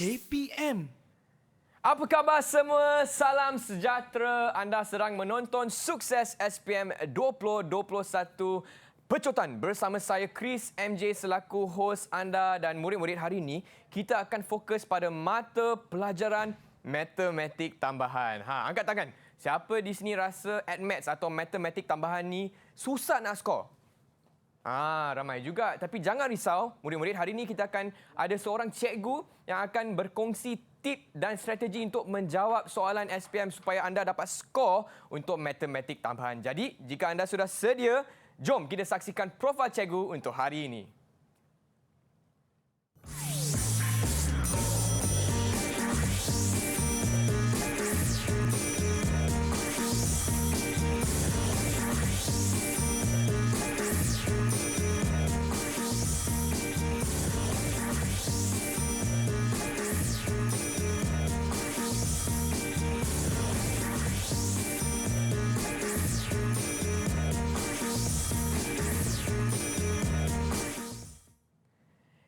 KPM. Apa khabar semua? Salam sejahtera. Anda sedang menonton Sukses SPM 2021 Pecotan bersama saya Chris MJ selaku hos anda, dan murid-murid hari ini kita akan fokus pada mata pelajaran matematik tambahan. Angkat tangan. Siapa di sini rasa Maths atau matematik tambahan ni susah nak skor? Ramai juga. Tapi jangan risau, murid-murid, hari ini kita akan ada seorang cikgu yang akan berkongsi tip dan strategi untuk menjawab soalan SPM supaya anda dapat skor untuk matematik tambahan. Jadi, jika anda sudah sedia, jom kita saksikan profil cikgu untuk hari ini.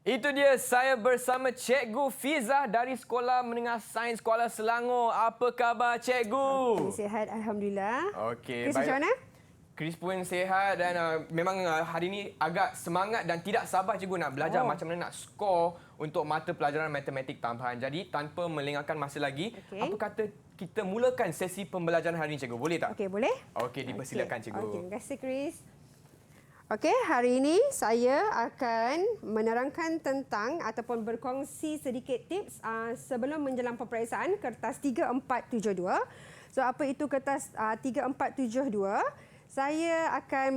Itu dia, saya bersama Cikgu Fizah dari Sekolah Menengah Sains Kuala Selangor. Apa khabar Cikgu? Sihat, Alhamdulillah. Okey, Chris, macam mana? Chris pun sihat dan memang hari ini agak semangat dan tidak sabar Cikgu nak belajar macam mana nak skor untuk mata pelajaran matematik tambahan. Jadi tanpa melengahkan masa lagi, apa kata kita mulakan sesi pembelajaran hari ini Cikgu? Boleh tak? Okey, boleh. Okey, dipersilakan Cikgu. Okey, terima kasih Chris. Okey, hari ini saya akan menerangkan tentang ataupun berkongsi sedikit tips sebelum menjelang peperiksaan kertas 3472. So, apa itu kertas 3472? Saya akan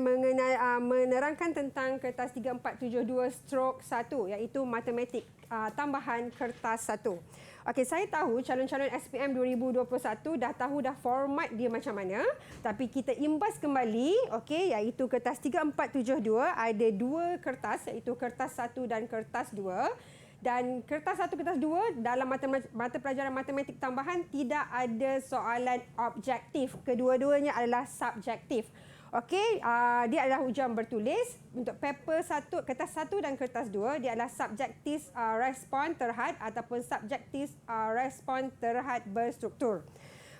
menerangkan tentang kertas 3472/1 iaitu matematik tambahan kertas 1. Okey, saya tahu calon-calon SPM 2021 dah tahu format dia macam mana, tapi kita imbas kembali, okey, iaitu kertas 3472 ada dua kertas iaitu kertas 1 dan kertas 2. Dan kertas 1, kertas 2 dalam mata pelajaran matematik tambahan tidak ada soalan objektif. Kedua-duanya adalah subjektif. Okey, dia adalah ujian bertulis. Untuk paper 1, kertas 1 dan kertas 2, dia adalah subjektif respon terhad ataupun subjektif respon terhad berstruktur.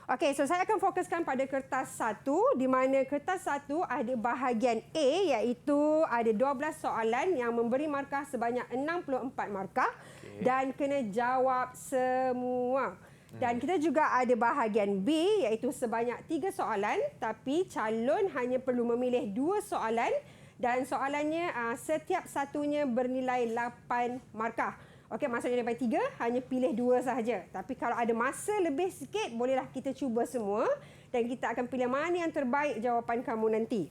Okey, so saya akan fokuskan pada kertas 1 di mana kertas 1 ada bahagian A iaitu ada 12 soalan yang memberi markah sebanyak 64 markah dan kena jawab semua. Dan kita juga ada bahagian B iaitu sebanyak 3 soalan tapi calon hanya perlu memilih 2 soalan dan soalannya setiap satunya bernilai 8 markah. Okey, maksudnya daripada 3 hanya pilih 2 sahaja. Tapi kalau ada masa lebih sikit, bolehlah kita cuba semua dan kita akan pilih mana yang terbaik jawapan kamu nanti.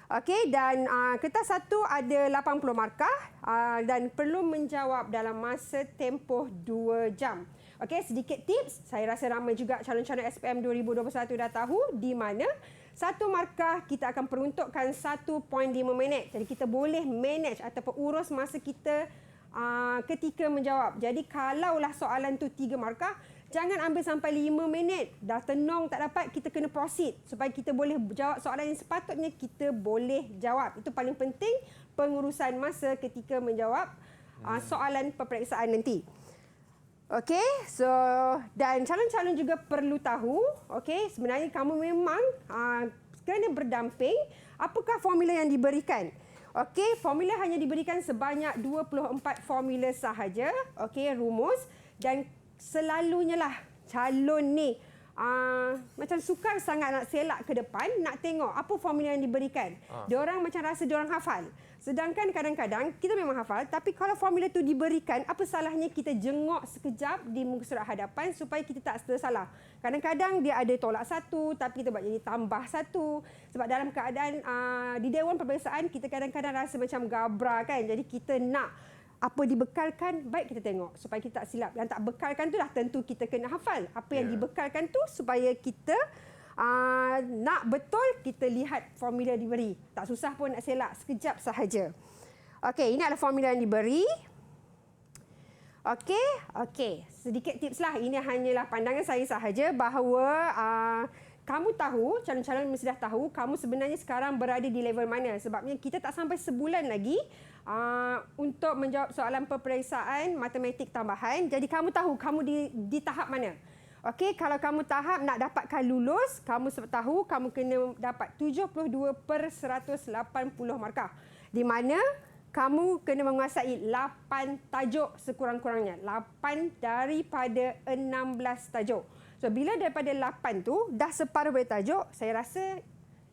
Okey, dan kertas 1 ada 80 markah dan perlu menjawab dalam masa tempoh 2 jam. Okey, sedikit tips. Saya rasa ramai juga calon-calon SPM 2021 dah tahu di mana satu markah kita akan peruntukkan 1.5 minit. Jadi kita boleh manage ataupun urus masa kita ketika menjawab. Jadi kalaulah soalan tu 3 markah, jangan ambil sampai 5 minit. Dah tenung tak dapat, kita kena proceed supaya kita boleh jawab soalan yang sepatutnya kita boleh jawab. Itu paling penting pengurusan masa ketika menjawab soalan peperiksaan nanti. Okey, so dan calon-calon juga perlu tahu, okey, sebenarnya kamu memang kena berdamping. Apakah formula yang diberikan? Okey, formula hanya diberikan sebanyak 24 formula sahaja. Okey, rumus, dan selalunya lah calon ni macam sukar sangat nak selak ke depan, nak tengok apa formula yang diberikan. Diorang macam rasa diorang hafal. Sedangkan kadang-kadang kita memang hafal, tapi kalau formula tu diberikan, apa salahnya kita jengok sekejap di muka surat hadapan supaya kita tak tersalah. Kadang-kadang dia ada tolak 1, tapi kita buat jadi tambah 1. Sebab dalam keadaan di Dewan Peperiksaan, kita kadang-kadang rasa macam gabra kan. Jadi kita nak apa dibekalkan, baik kita tengok supaya kita tak silap. Yang tak bekalkan tu dah tentu kita kena hafal. Apa yang dibekalkan tu supaya kita nak betul, kita lihat formula diberi. Tak susah pun nak selak, sekejap sahaja. Okey, ini adalah formula yang diberi. Okey. Sedikit tips lah. Ini hanyalah pandangan saya sahaja bahawa kamu tahu, calon-calon mesti dah tahu kamu sebenarnya sekarang berada di level mana. Sebabnya kita tak sampai sebulan lagi untuk menjawab soalan peperiksaan matematik tambahan. Jadi kamu tahu kamu di tahap mana. Okey, kalau kamu tahap nak dapatkan lulus, kamu tahu kamu kena dapat 72/180 markah. Di mana kamu kena menguasai 8 tajuk sekurang-kurangnya. 8 daripada 16 tajuk. So, bila daripada 8 tu, dah separuh dari tajuk, saya rasa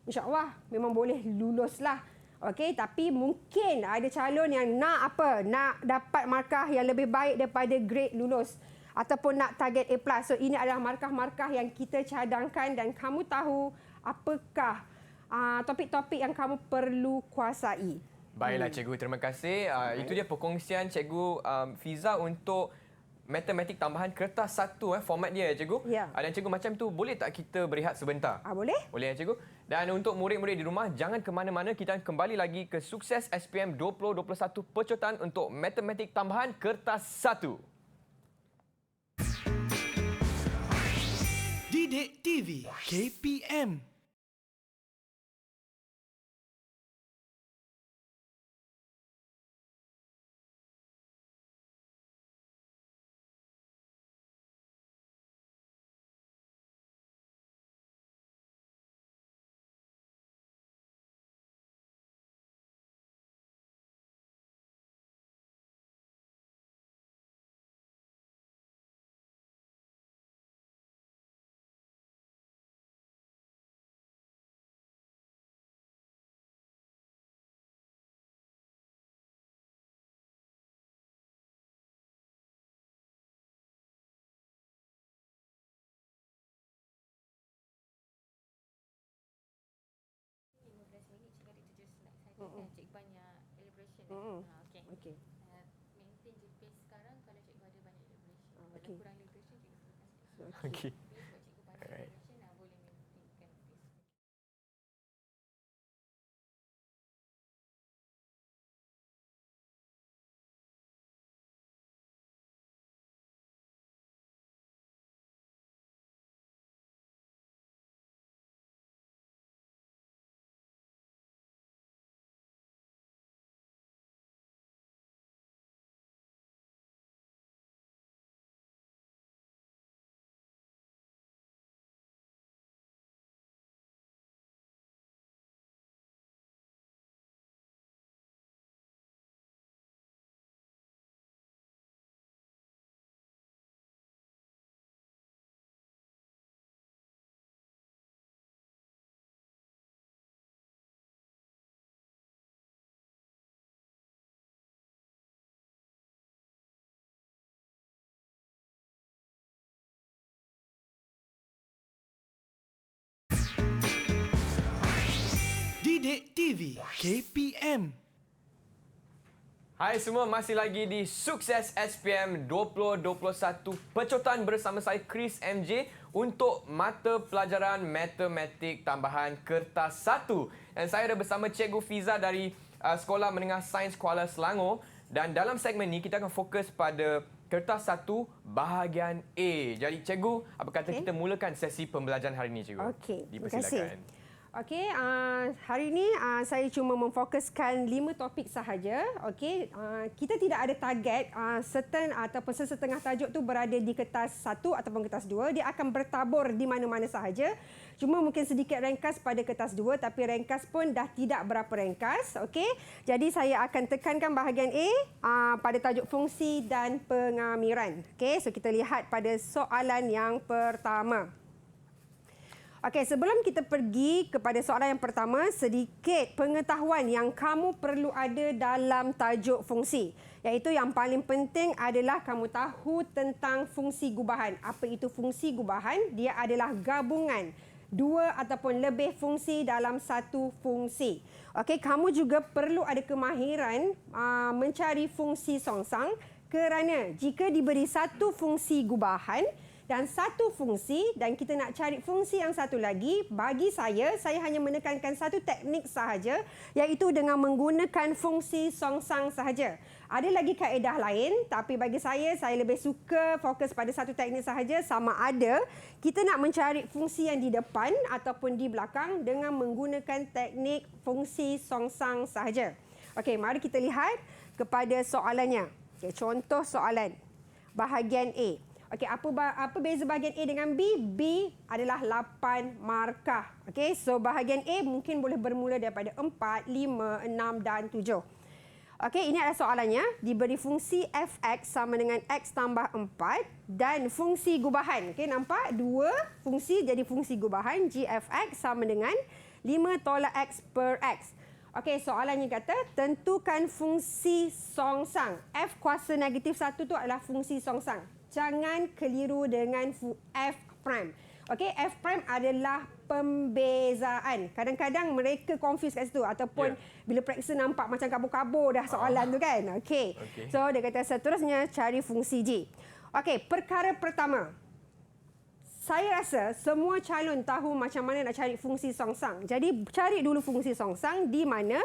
insya-Allah memang boleh lulus lah. Okey, tapi mungkin ada calon yang nak apa? Nak dapat markah yang lebih baik daripada grade lulus. Ataupun nak target A+. So, ini adalah markah-markah yang kita cadangkan dan kamu tahu apakah topik-topik yang kamu perlu kuasai. Baiklah cikgu, terima kasih. Itu dia perkongsian cikgu Fiza untuk matematik tambahan kertas 1 format dia cikgu. Ya. Dan cikgu macam tu boleh tak kita berehat sebentar? Boleh? Boleh ya cikgu. Dan untuk murid-murid di rumah jangan ke mana-mana, kita akan kembali lagi ke Sukses SPM 2021 Pecotan untuk matematik tambahan kertas 1. Didik TV KPM. Cikgu banyak elaboration. Okey. Okey. Maintain je pace sekarang kalau cikgu ada banyak elaboration. Kalau okey. kurang elaboration, cikgu silakan. Okey. Kalau cikgu banyak Alright. elaboration, boleh maintainkan pace. Didik TV KPM. Hai semua, masih lagi di Sukses SPM 2021 Pecotan bersama saya Chris MJ untuk mata pelajaran matematik tambahan kertas 1. Dan saya ada bersama Cikgu Fiza dari Sekolah Menengah Sains Kuala Selangor, dan dalam segmen ini kita akan fokus pada kertas 1 bahagian A. Jadi cikgu, apa kata kita mulakan sesi pembelajaran hari ini cikgu? Okey, terima Dipersilakan. kasih. Okey, hari ini saya cuma memfokuskan 5 topik sahaja. Okey, kita tidak ada target certain ataupun sesetengah tajuk tu berada di kertas 1 ataupun kertas 2. Dia akan bertabur di mana-mana sahaja. Cuma mungkin sedikit ringkas pada kertas 2, tapi ringkas pun dah tidak berapa ringkas. Okey, jadi saya akan tekankan bahagian A pada tajuk fungsi dan pengamiran. Okey, so kita lihat pada soalan yang pertama. Okey, sebelum kita pergi kepada soalan yang pertama, sedikit pengetahuan yang kamu perlu ada dalam tajuk fungsi. Iaitu yang paling penting adalah kamu tahu tentang fungsi gubahan. Apa itu fungsi gubahan? Dia adalah gabungan dua ataupun lebih fungsi dalam satu fungsi. Okey, kamu juga perlu ada kemahiran mencari fungsi songsang, kerana jika diberi satu fungsi gubahan dan satu fungsi dan kita nak cari fungsi yang satu lagi, bagi saya hanya menekankan satu teknik sahaja iaitu dengan menggunakan fungsi songsang sahaja. Ada lagi kaedah lain tapi bagi saya lebih suka fokus pada satu teknik sahaja, sama ada kita nak mencari fungsi yang di depan ataupun di belakang dengan menggunakan teknik fungsi songsang sahaja. Okey, mari kita lihat kepada soalannya. Okey, contoh soalan bahagian A. Okey, apa beza bahagian A dengan B? B adalah 8 markah. Okey, so bahagian A mungkin boleh bermula daripada 4, 5, 6 dan 7. Okey, ini adalah soalannya. Diberi fungsi fx sama dengan x tambah 4 dan fungsi gubahan. Okey, nampak? Dua fungsi jadi fungsi gubahan. G fx sama dengan 5 tolak x per x. Okey, soalannya kata tentukan fungsi songsang. F kuasa negatif 1 tu adalah fungsi songsang. Jangan keliru dengan f prime. Okey, f prime adalah pembezaan. Kadang-kadang mereka confuse kat situ ataupun bila periksa nampak macam kabur-kabur dah soalan tu kan. Okey. So dia kata seterusnya cari fungsi G. Okey, perkara pertama. Saya rasa semua calon tahu macam mana nak cari fungsi songsang. Jadi cari dulu fungsi songsang di mana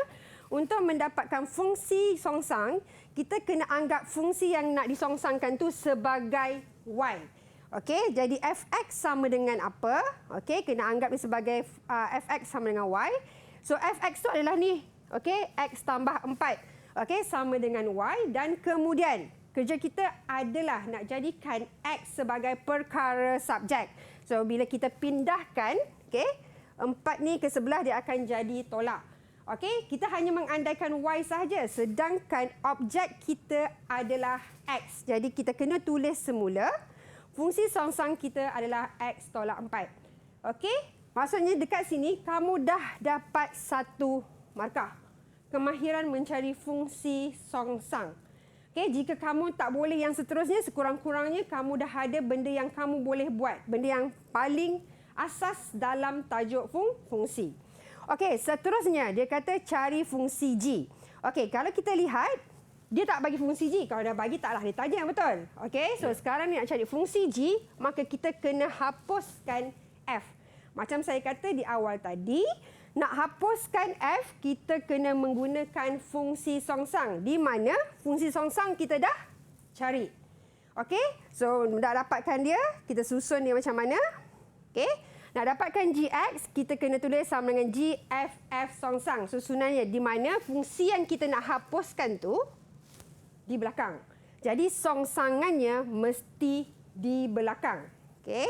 untuk mendapatkan fungsi songsang, kita kena anggap fungsi yang nak disongsangkan tu sebagai y. Okey, jadi fx sama dengan apa? Okey, kena anggap dia sebagai fx sama dengan y. So fx tu adalah ni. Okey, x tambah 4. Okey, sama dengan y dan kemudian kerja kita adalah nak jadikan x sebagai perkara subjek. So bila kita pindahkan, okey, 4 ni ke sebelah dia akan jadi tolak. Okey, kita hanya mengandaikan y sahaja sedangkan objek kita adalah x. Jadi kita kena tulis semula fungsi songsang kita adalah x tolak 4. Okey, maksudnya dekat sini kamu dah dapat satu markah. Kemahiran mencari fungsi songsang. Okey, jika kamu tak boleh yang seterusnya, sekurang-kurangnya kamu dah ada benda yang kamu boleh buat. Benda yang paling asas dalam tajuk fungsi. Okey, seterusnya dia kata cari fungsi G. Okey, kalau kita lihat, dia tak bagi fungsi G. Kalau dah bagi, taklah dia tanya, betul? Okey, so sekarang ni nak cari fungsi G, maka kita kena hapuskan F. Macam saya kata di awal tadi, nak hapuskan F, kita kena menggunakan fungsi songsang. Di mana fungsi songsang kita dah cari. Okey, so dah dapatkan dia, kita susun dia macam mana. Okey. Nak dapatkan Gx, kita kena tulis sama dengan GFF songsang. Susunannya di mana fungsi yang kita nak hapuskan tu di belakang. Jadi songsangannya mesti di belakang. Okey?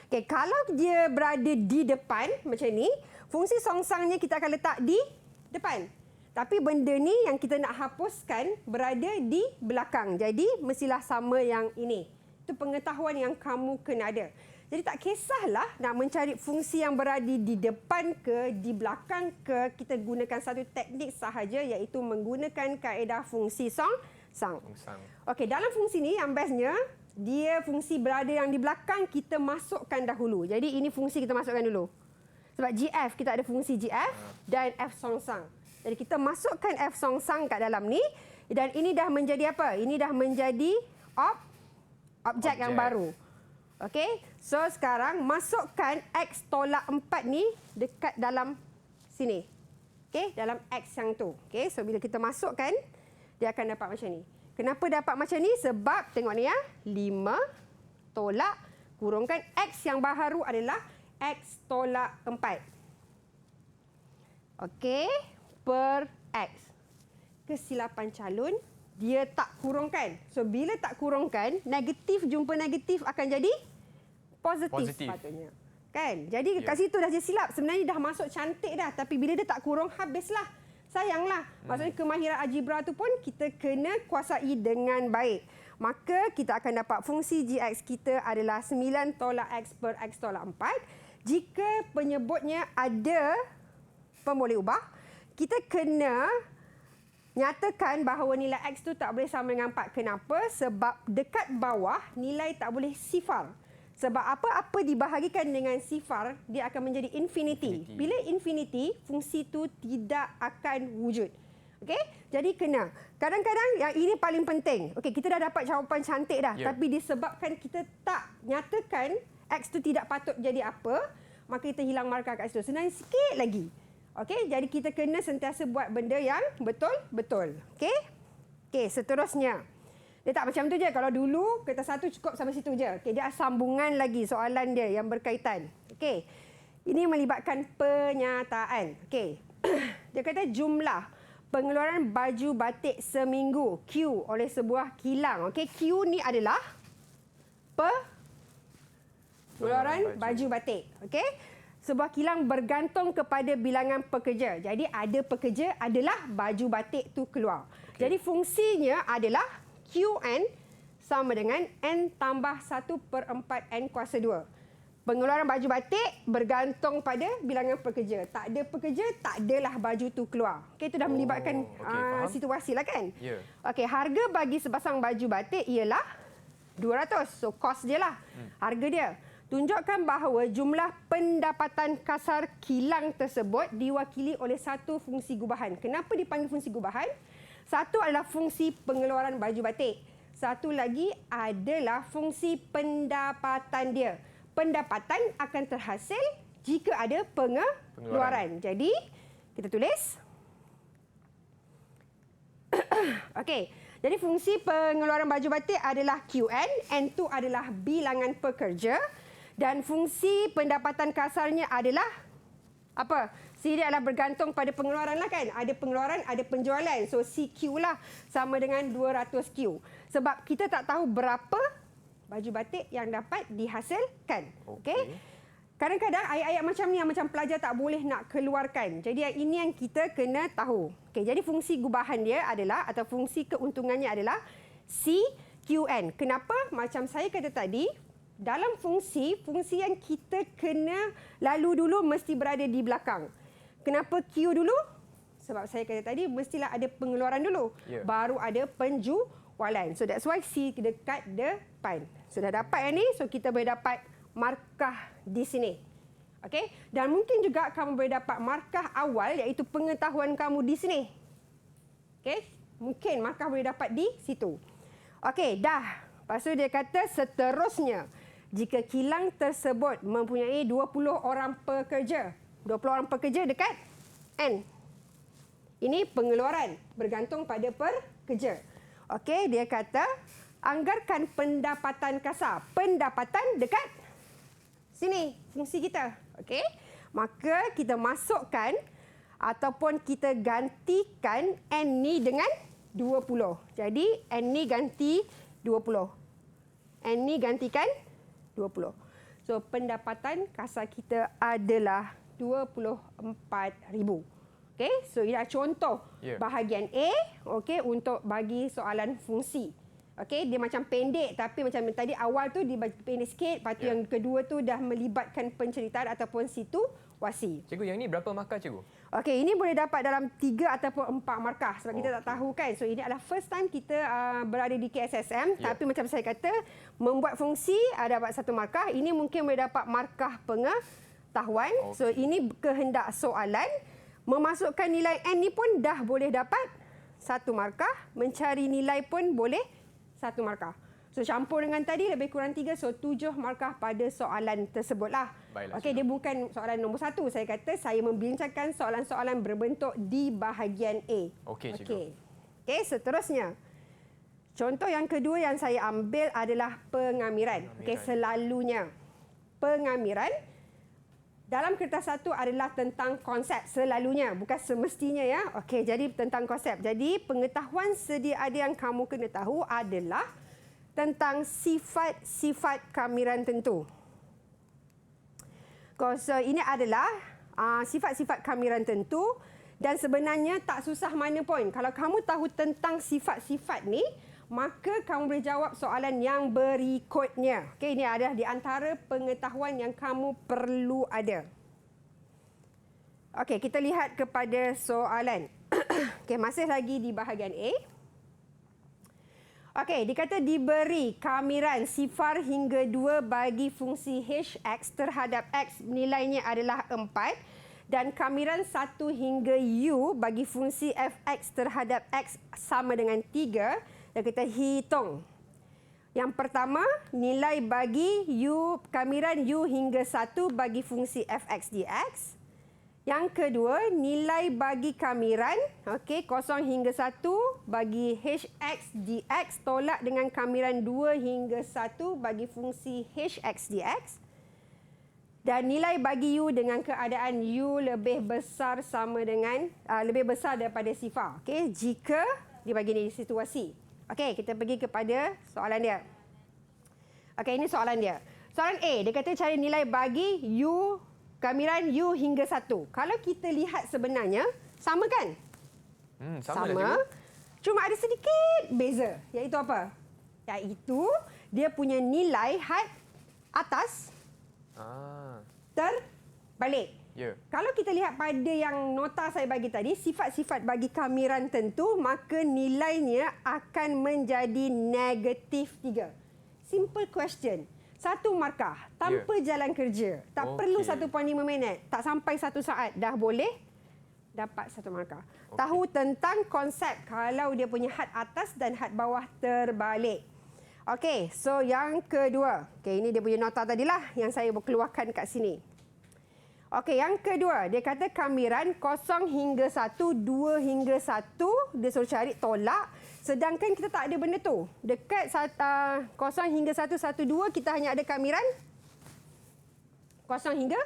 Okey, kalau dia berada di depan macam ni, fungsi songsangnya kita akan letak di depan. Tapi benda ni yang kita nak hapuskan berada di belakang. Jadi mestilah sama yang ini. Itu pengetahuan yang kamu kena ada. Jadi tak kisahlah nak mencari fungsi yang berada di depan ke, di belakang ke, kita gunakan satu teknik sahaja iaitu menggunakan kaedah fungsi songsang. Okey, dalam fungsi ni yang bestnya, dia fungsi berada yang di belakang kita masukkan dahulu. Jadi ini fungsi kita masukkan dulu. Sebab GF, kita ada fungsi GF dan F songsang. Jadi kita masukkan F songsang kat dalam ni dan ini dah menjadi apa? Ini dah menjadi objek yang baru. Okey, so sekarang masukkan X tolak 4 ni dekat dalam sini. Okey, dalam X yang tu. Okey, so bila kita masukkan, dia akan dapat macam ni. Kenapa dapat macam ni? Sebab, tengok ni ya, 5 tolak kurungkan X yang baru adalah X tolak 4. Okey, per X. Kesilapan calon, dia tak kurungkan. So, bila tak kurungkan, negatif jumpa negatif akan jadi positif sepatutnya. Kan? Jadi, kat situ dah jadi silap. Sebenarnya dah masuk cantik dah. Tapi bila dia tak kurung, habislah. Sayanglah. Maksudnya, kemahiran algebra tu pun kita kena kuasai dengan baik. Maka, kita akan dapat fungsi Gx kita adalah 9 tolak X per X tolak 4. Jika penyebutnya ada pemboleh ubah, kita kena nyatakan bahawa nilai X tu tak boleh sama dengan 4. Kenapa? Sebab dekat bawah nilai tak boleh sifar. Sebab apa-apa dibahagikan dengan sifar, dia akan menjadi infinity. Bila infinity, fungsi tu tidak akan wujud. Okey, jadi kena. Kadang-kadang yang ini paling penting. Okey, kita dah dapat jawapan cantik dah, Ya. tapi disebabkan kita tak nyatakan X tu tidak patut jadi apa, maka kita hilang markah kat situ. Senang sikit lagi. Okey, jadi kita kena sentiasa buat benda yang betul-betul. Okey? Okey, seterusnya. Dia tak macam tu je. Kalau dulu kertas satu cukup sampai situ je. Okey, dia ada sambungan lagi soalan dia yang berkaitan. Okey. Ini melibatkan penyataan. Okey. Dia kata jumlah pengeluaran baju batik seminggu Q oleh sebuah kilang. Okey, Q ni adalah pengeluaran baju batik. Okey. Sebuah kilang bergantung kepada bilangan pekerja. Jadi ada pekerja adalah baju batik tu keluar. Jadi fungsinya adalah QN sama dengan N tambah 1/4 N kuasa 2. Pengeluaran baju batik bergantung pada bilangan pekerja. Tak ada pekerja, tak adalah baju tu keluar. Okey, itu dah melibatkan faham. situasi lah kan? Ya. Okey, harga bagi sepasang baju batik ialah 200. So, kos dia lah. Harga dia. Tunjukkan bahawa jumlah pendapatan kasar kilang tersebut diwakili oleh satu fungsi gubahan. Kenapa dipanggil fungsi gubahan? Satu adalah fungsi pengeluaran baju batik. Satu lagi adalah fungsi pendapatan dia. Pendapatan akan terhasil jika ada pengeluaran. Jadi, kita tulis. Okey. Jadi, fungsi pengeluaran baju batik adalah QN. N itu adalah bilangan pekerja. Dan fungsi pendapatan kasarnya adalah apa? C dia adalah bergantung pada pengeluaran lah kan. Ada pengeluaran, ada penjualan. So CQ lah sama dengan 200Q. Sebab kita tak tahu berapa baju batik yang dapat dihasilkan. Okey. Kadang-kadang ayat-ayat macam ni yang macam pelajar tak boleh nak keluarkan. Jadi yang ini yang kita kena tahu. Okey, jadi fungsi gubahan dia adalah atau fungsi keuntungannya adalah CQN. Kenapa? Macam saya kata tadi, dalam fungsi yang kita kena lalu dulu mesti berada di belakang. Kenapa Q dulu? Sebab saya kata tadi mestilah ada pengeluaran dulu. Yeah. Baru ada penjualan. So that's why C dekat depan. Sudah dapat yang ni, so kita boleh dapat markah di sini. Okey? Dan mungkin juga kamu boleh dapat markah awal iaitu pengetahuan kamu di sini. Okey? Mungkin markah boleh dapat di situ. Okey, dah. Lepas tu dia kata seterusnya, jika kilang tersebut mempunyai 20 orang pekerja. 20 orang pekerja dekat N. Ini pengeluaran bergantung pada pekerja. Okey, dia kata anggarkan pendapatan kasar. Pendapatan dekat sini, fungsi kita. Okey? Maka kita masukkan ataupun kita gantikan N ni dengan 20. Jadi N ni ganti 20. N ni gantikan 20. So pendapatan kasar kita adalah 24,000. Okey, so ini adalah contoh bahagian A, okey, untuk bagi soalan fungsi. Okey, dia macam pendek tapi macam tadi awal tu dia pendek sikit, lepas tu yang kedua tu dah melibatkan penceritaan ataupun situasi. Cikgu, yang ni berapa markah cikgu? Okey, ini boleh dapat dalam 3 ataupun 4 markah sebab kita tak tahu kan. So ini adalah first time kita berada di KSSM, tapi macam saya kata membuat fungsi ada dapat 1 markah. Ini mungkin boleh dapat markah pengetahuan. So ini kehendak soalan. Memasukkan nilai N ni pun dah boleh dapat 1 markah. Mencari nilai pun boleh 1 markah. So campur dengan tadi lebih kurang 3, so 7 markah pada soalan tersebutlah. Okey, dia bukan soalan nombor 1. Saya kata saya membincangkan soalan-soalan berbentuk di bahagian A. Okey, cikgu. Okey, seterusnya. Contoh yang kedua yang saya ambil adalah pengamiran. Okey, selalunya. Pengamiran dalam kertas 1 adalah tentang konsep selalunya, bukan semestinya ya. Okey, jadi tentang konsep. Jadi pengetahuan sedia ada yang kamu kena tahu adalah tentang sifat-sifat kamiran tentu. So, ini adalah sifat-sifat kamiran tentu dan sebenarnya tak susah mana pun. Kalau kamu tahu tentang sifat-sifat ni, maka kamu boleh jawab soalan yang berikutnya. Okey, ini adalah di antara pengetahuan yang kamu perlu ada. Okey, kita lihat kepada soalan. Okey, masih lagi di bahagian A. Okey, dikata diberi kamiran sifar hingga 2 bagi fungsi Hx terhadap X nilainya adalah 4 dan kamiran 1 hingga U bagi fungsi fx terhadap x sama dengan 3, dan kita hitung. Yang pertama, nilai bagi U kamiran U hingga 1 bagi fungsi fx dx. Yang kedua, nilai bagi kamiran 0 hingga 1 bagi hx dx tolak dengan kamiran 2 hingga 1 bagi fungsi hx dx. Dan nilai bagi U dengan keadaan U lebih besar sama dengan lebih besar daripada sifar. Jika dibagi ni situasi. Kita pergi kepada soalan dia. Ini soalan dia. Soalan A, dia kata cari nilai bagi U kamiran U hingga 1. Kalau kita lihat sebenarnya sama kan? Sama. Cuma ada sedikit beza. Iaitu apa? Iaitu dia punya nilai had atas terbalik. Kalau kita lihat pada yang nota saya bagi tadi, sifat-sifat bagi kamiran tentu, maka nilainya akan menjadi negatif 3. Simple question. 1 markah tanpa jalan kerja. Tak perlu 1.5 minit. Tak sampai 1 saat. Dah boleh dapat 1 markah. Tahu tentang konsep kalau dia punya had atas dan had bawah terbalik. So yang kedua. Ini dia punya nota tadilah yang saya keluarkan kat sini. Yang kedua, dia kata kamiran 0 hingga 1, 2 hingga 1, dia suruh cari tolak. Sedangkan kita tak ada benda tu. Dekat 0 hingga 1, 1, 2, kita hanya ada kamiran 0 hingga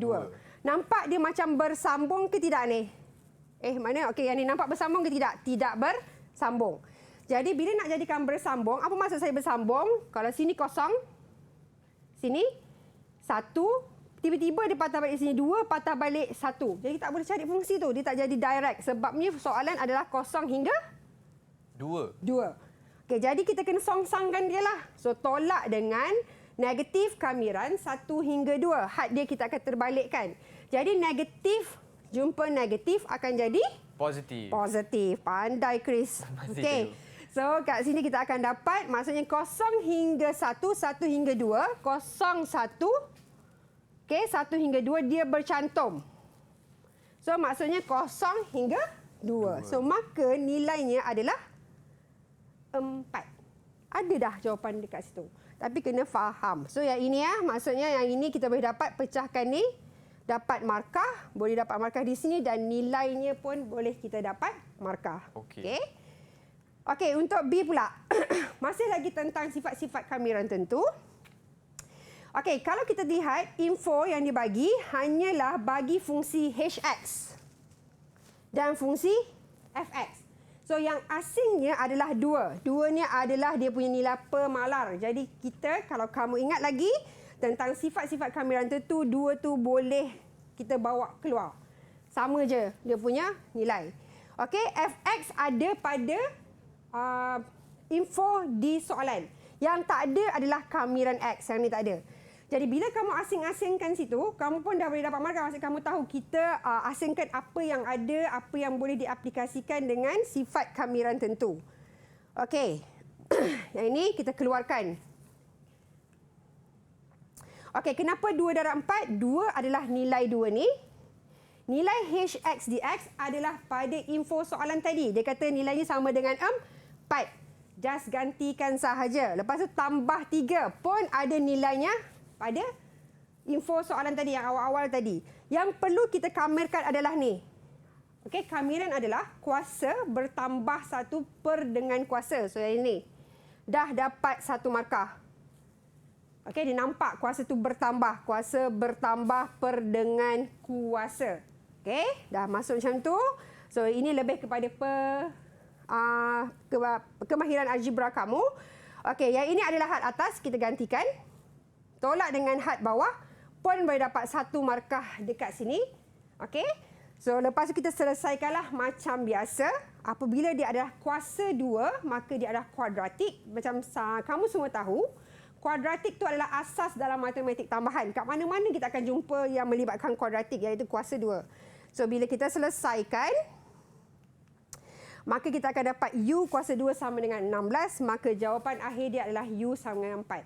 2. Nampak dia macam bersambung ke tidak ni? Mana? Yang ni nampak bersambung ke tidak? Tidak bersambung. Jadi bila nak jadikan bersambung, apa maksud saya bersambung? Kalau sini 0, sini 1, tiba-tiba dia patah balik sini 2, patah balik 1. Jadi tak boleh cari fungsi tu. Dia tak jadi direct. Sebabnya soalan adalah 0 hingga 2. Jadi kita kena song-sangkan dia lah. So tolak dengan negatif kamiran 1 hingga 2. Had dia kita akan terbalikkan. Jadi negatif jumpa negatif akan jadi positif. Pandai Chris. So kat sini kita akan dapat maksudnya 0 hingga 1, 1 hingga 2, 0, 1. 1 hingga 2 dia bercantum. So maksudnya 0 hingga 2. So maka nilainya adalah 4. Ada dah jawapan dekat situ. Tapi kena faham. So yang ini maksudnya yang ini kita boleh dapat pecahkan ni. Dapat markah. Boleh dapat markah di sini dan nilainya pun boleh kita dapat markah. Okey, untuk B pula. Masih lagi tentang sifat-sifat kamiran tentu. Kalau kita lihat info yang dibagi hanyalah bagi fungsi hx dan fungsi fx. So yang asingnya adalah 2. 2-nya adalah dia punya nilai pemalar. Jadi kita kalau kamu ingat lagi tentang sifat-sifat kamiran tentu, 2 tu boleh kita bawa keluar. Sama je dia punya nilai. Fx ada pada info di soalan. Yang tak ada adalah kamiran x. Yang ni tak ada. Jadi bila kamu asing-asingkan situ, kamu pun dah boleh dapat markah. Maksud kamu tahu kita asingkan apa yang ada, apa yang boleh diaplikasikan dengan sifat kamiran tentu. Yang ini kita keluarkan. Kenapa 2 darab 4? 2 adalah nilai 2 ni. Nilai hx dx adalah pada info soalan tadi. Dia kata nilainya sama dengan 4. Just gantikan sahaja. Lepas tu tambah 3 pun ada nilainya pada info soalan tadi yang awal-awal tadi. Yang perlu kita kamirkan adalah ni. Kamiran adalah kuasa bertambah 1 per dengan kuasa. So yang ini. Dah dapat 1 markah. Dia nampak kuasa tu bertambah. Kuasa bertambah per dengan kuasa. Dah masuk macam tu. So ini lebih kepada kemahiran algebra kamu. Yang ini adalah had atas. Kita gantikan. Tolak dengan had bawah pun boleh dapat 1 markah dekat sini. So lepas tu kita selesaikanlah macam biasa. Apabila dia adalah kuasa 2, maka dia adalah kuadratik. Macam kamu semua tahu, kuadratik tu adalah asas dalam matematik tambahan. Kat mana-mana kita akan jumpa yang melibatkan kuadratik, iaitu kuasa 2. So bila kita selesaikan, maka kita akan dapat U kuasa 2 sama dengan 16. Maka jawapan akhir dia adalah U sama dengan 4.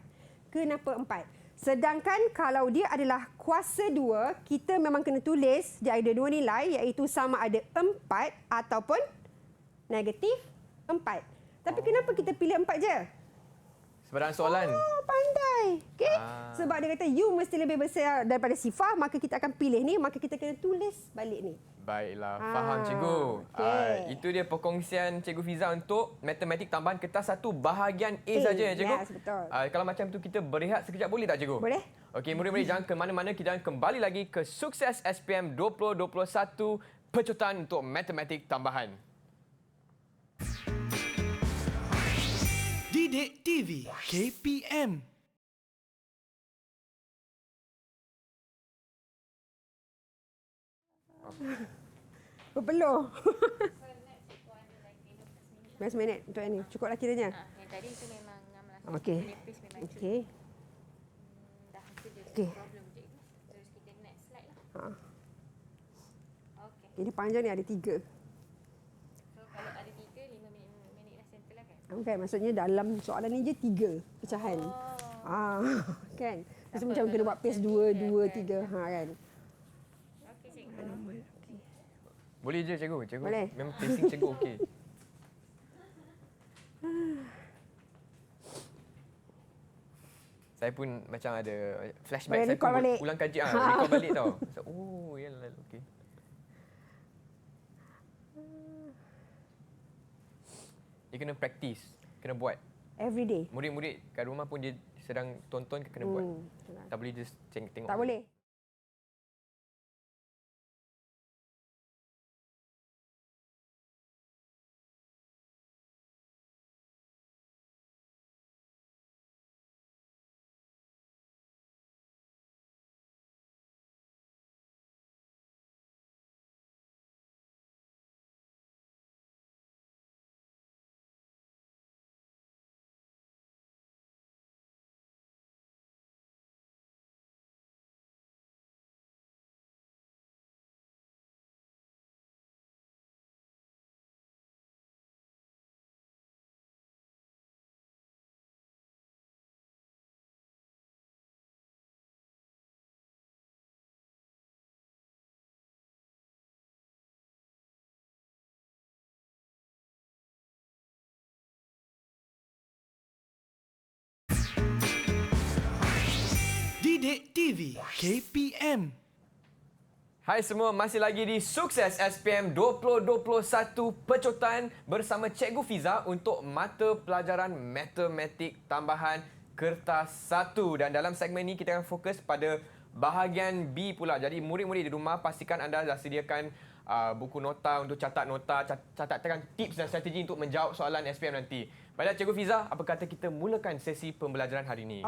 Kenapa 4? Sedangkan kalau dia adalah kuasa 2, kita memang kena tulis dia ada 2 nilai iaitu sama ada 4 ataupun negatif 4. Tapi kenapa kita pilih 4 je? Sebarang soalan. Oh, pandai. Okey. Sebab dia kata you mesti lebih besar daripada sifar, maka kita akan pilih ni, maka kita kena tulis balik ni. Baiklah, faham cikgu. okey. Itu dia perkongsian Cikgu Fiza untuk matematik tambahan kertas 1 bahagian A saja ya cikgu. Yes, betul. Kalau macam tu kita berehat sekejap boleh tak cikgu? Boleh. Okey, murid-murid jangan ke mana-mana, kita akan kembali lagi ke Sukses SPM 2021 pecotan untuk matematik tambahan. Didik TV KPM. Berpeluh. 15 minit untuk ini. Cukuplah kiranya. Yang tadi itu memang ngam langsung. Okey. Lepis memang cukup. Okey. Dah itu je Okey. problem cikgu. Terus kita next slide lah. Okey. Ini panjang ni ada 3. So kalau ada 3, 5 minit dah settle lah kan? Okay, maksudnya dalam soalan ni je 3 pecahan. Kan? Terus macam kena buat pace 2, 2, 3. Kan? Okey cikgu. Boleh je cikgu. Cikgu Boleh. memang pacing cikgu okey. Saya pun macam ada flashback. Boleh Saya record pun balik. ulang kaji. Record balik tau. So, oh, yalah. Okey. Dia kena praktis. Kena buat. Every day. Murid-murid kat rumah pun dia sedang tonton kena buat. Tak boleh just tengok. Tak boleh. Didik TV KPM. Hai semua, masih lagi di Sukses SPM 2021 pecotan bersama Cikgu Fiza untuk mata pelajaran matematik tambahan kertas 1. Dan dalam segmen ini kita akan fokus pada bahagian B pula. Jadi murid-murid di rumah pastikan anda dah sediakan buku nota untuk catat nota, catatkan tips dan strategi untuk menjawab soalan SPM nanti. Baiklah Cikgu Fiza, apa kata kita mulakan sesi pembelajaran hari ini?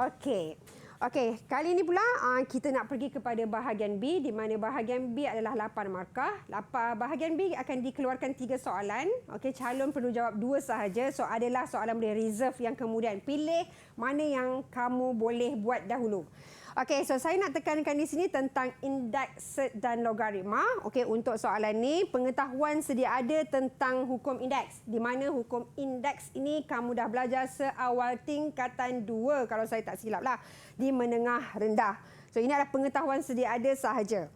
Okey, kali ini pula kita nak pergi kepada bahagian B di mana bahagian B adalah 8 markah. Bahagian B akan dikeluarkan 3 soalan. Okey, calon perlu jawab 2 sahaja. So adalah soalan boleh reserve yang kemudian pilih mana yang kamu boleh buat dahulu. Okey, so saya nak tekankan di sini tentang indeks, set dan logaritma. Okey, untuk soalan ni pengetahuan sedia ada tentang hukum indeks. Di mana hukum indeks ini kamu dah belajar seawal tingkatan 2 kalau saya tak silap lah, di menengah rendah. So ini adalah pengetahuan sedia ada sahaja.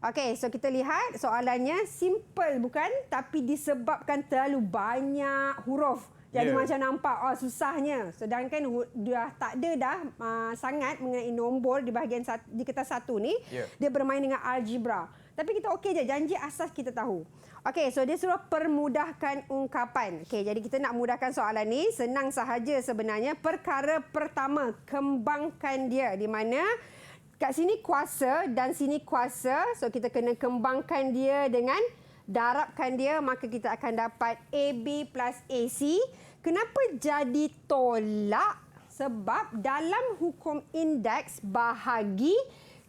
Okey, so kita lihat soalannya simple bukan? Tapi disebabkan terlalu banyak huruf. Jadi macam nampak susahnya. Sedangkan dah tak ada dah sangat mengenai nombor di bahagian di kertas 1 ni. Dia bermain dengan algebra. Tapi kita okey je, janji asas kita tahu. Okey, so dia suruh permudahkan ungkapan. Okey, jadi kita nak mudahkan soalan ni, senang sahaja sebenarnya. Perkara pertama, kembangkan dia. Di mana kat sini kuasa dan sini kuasa. So kita kena kembangkan dia dengan darabkan dia, maka kita akan dapat AB plus AC. Kenapa jadi tolak? Sebab dalam hukum indeks bahagi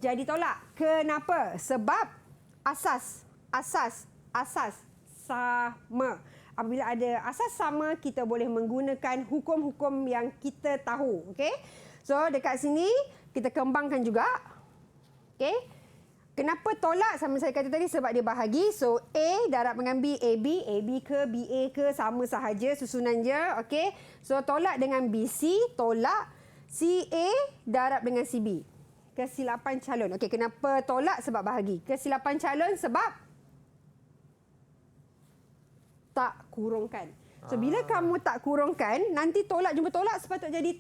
jadi tolak. Kenapa? Sebab asas sama. Apabila ada asas sama, kita boleh menggunakan hukum-hukum yang kita tahu. Okey? So dekat sini kita kembangkan juga. Okey? Kenapa tolak sama saya kata tadi? Sebab dia bahagi. So, A darab dengan B, AB ke BA ke sama sahaja susunan dia. Okey. So, tolak dengan BC, tolak CA darab dengan CB. Kesilapan calon. Okey, kenapa tolak? Sebab bahagi. Kesilapan calon sebab tak kurungkan. So, bila kamu tak kurungkan, nanti tolak jumpa tolak sepatutnya jadi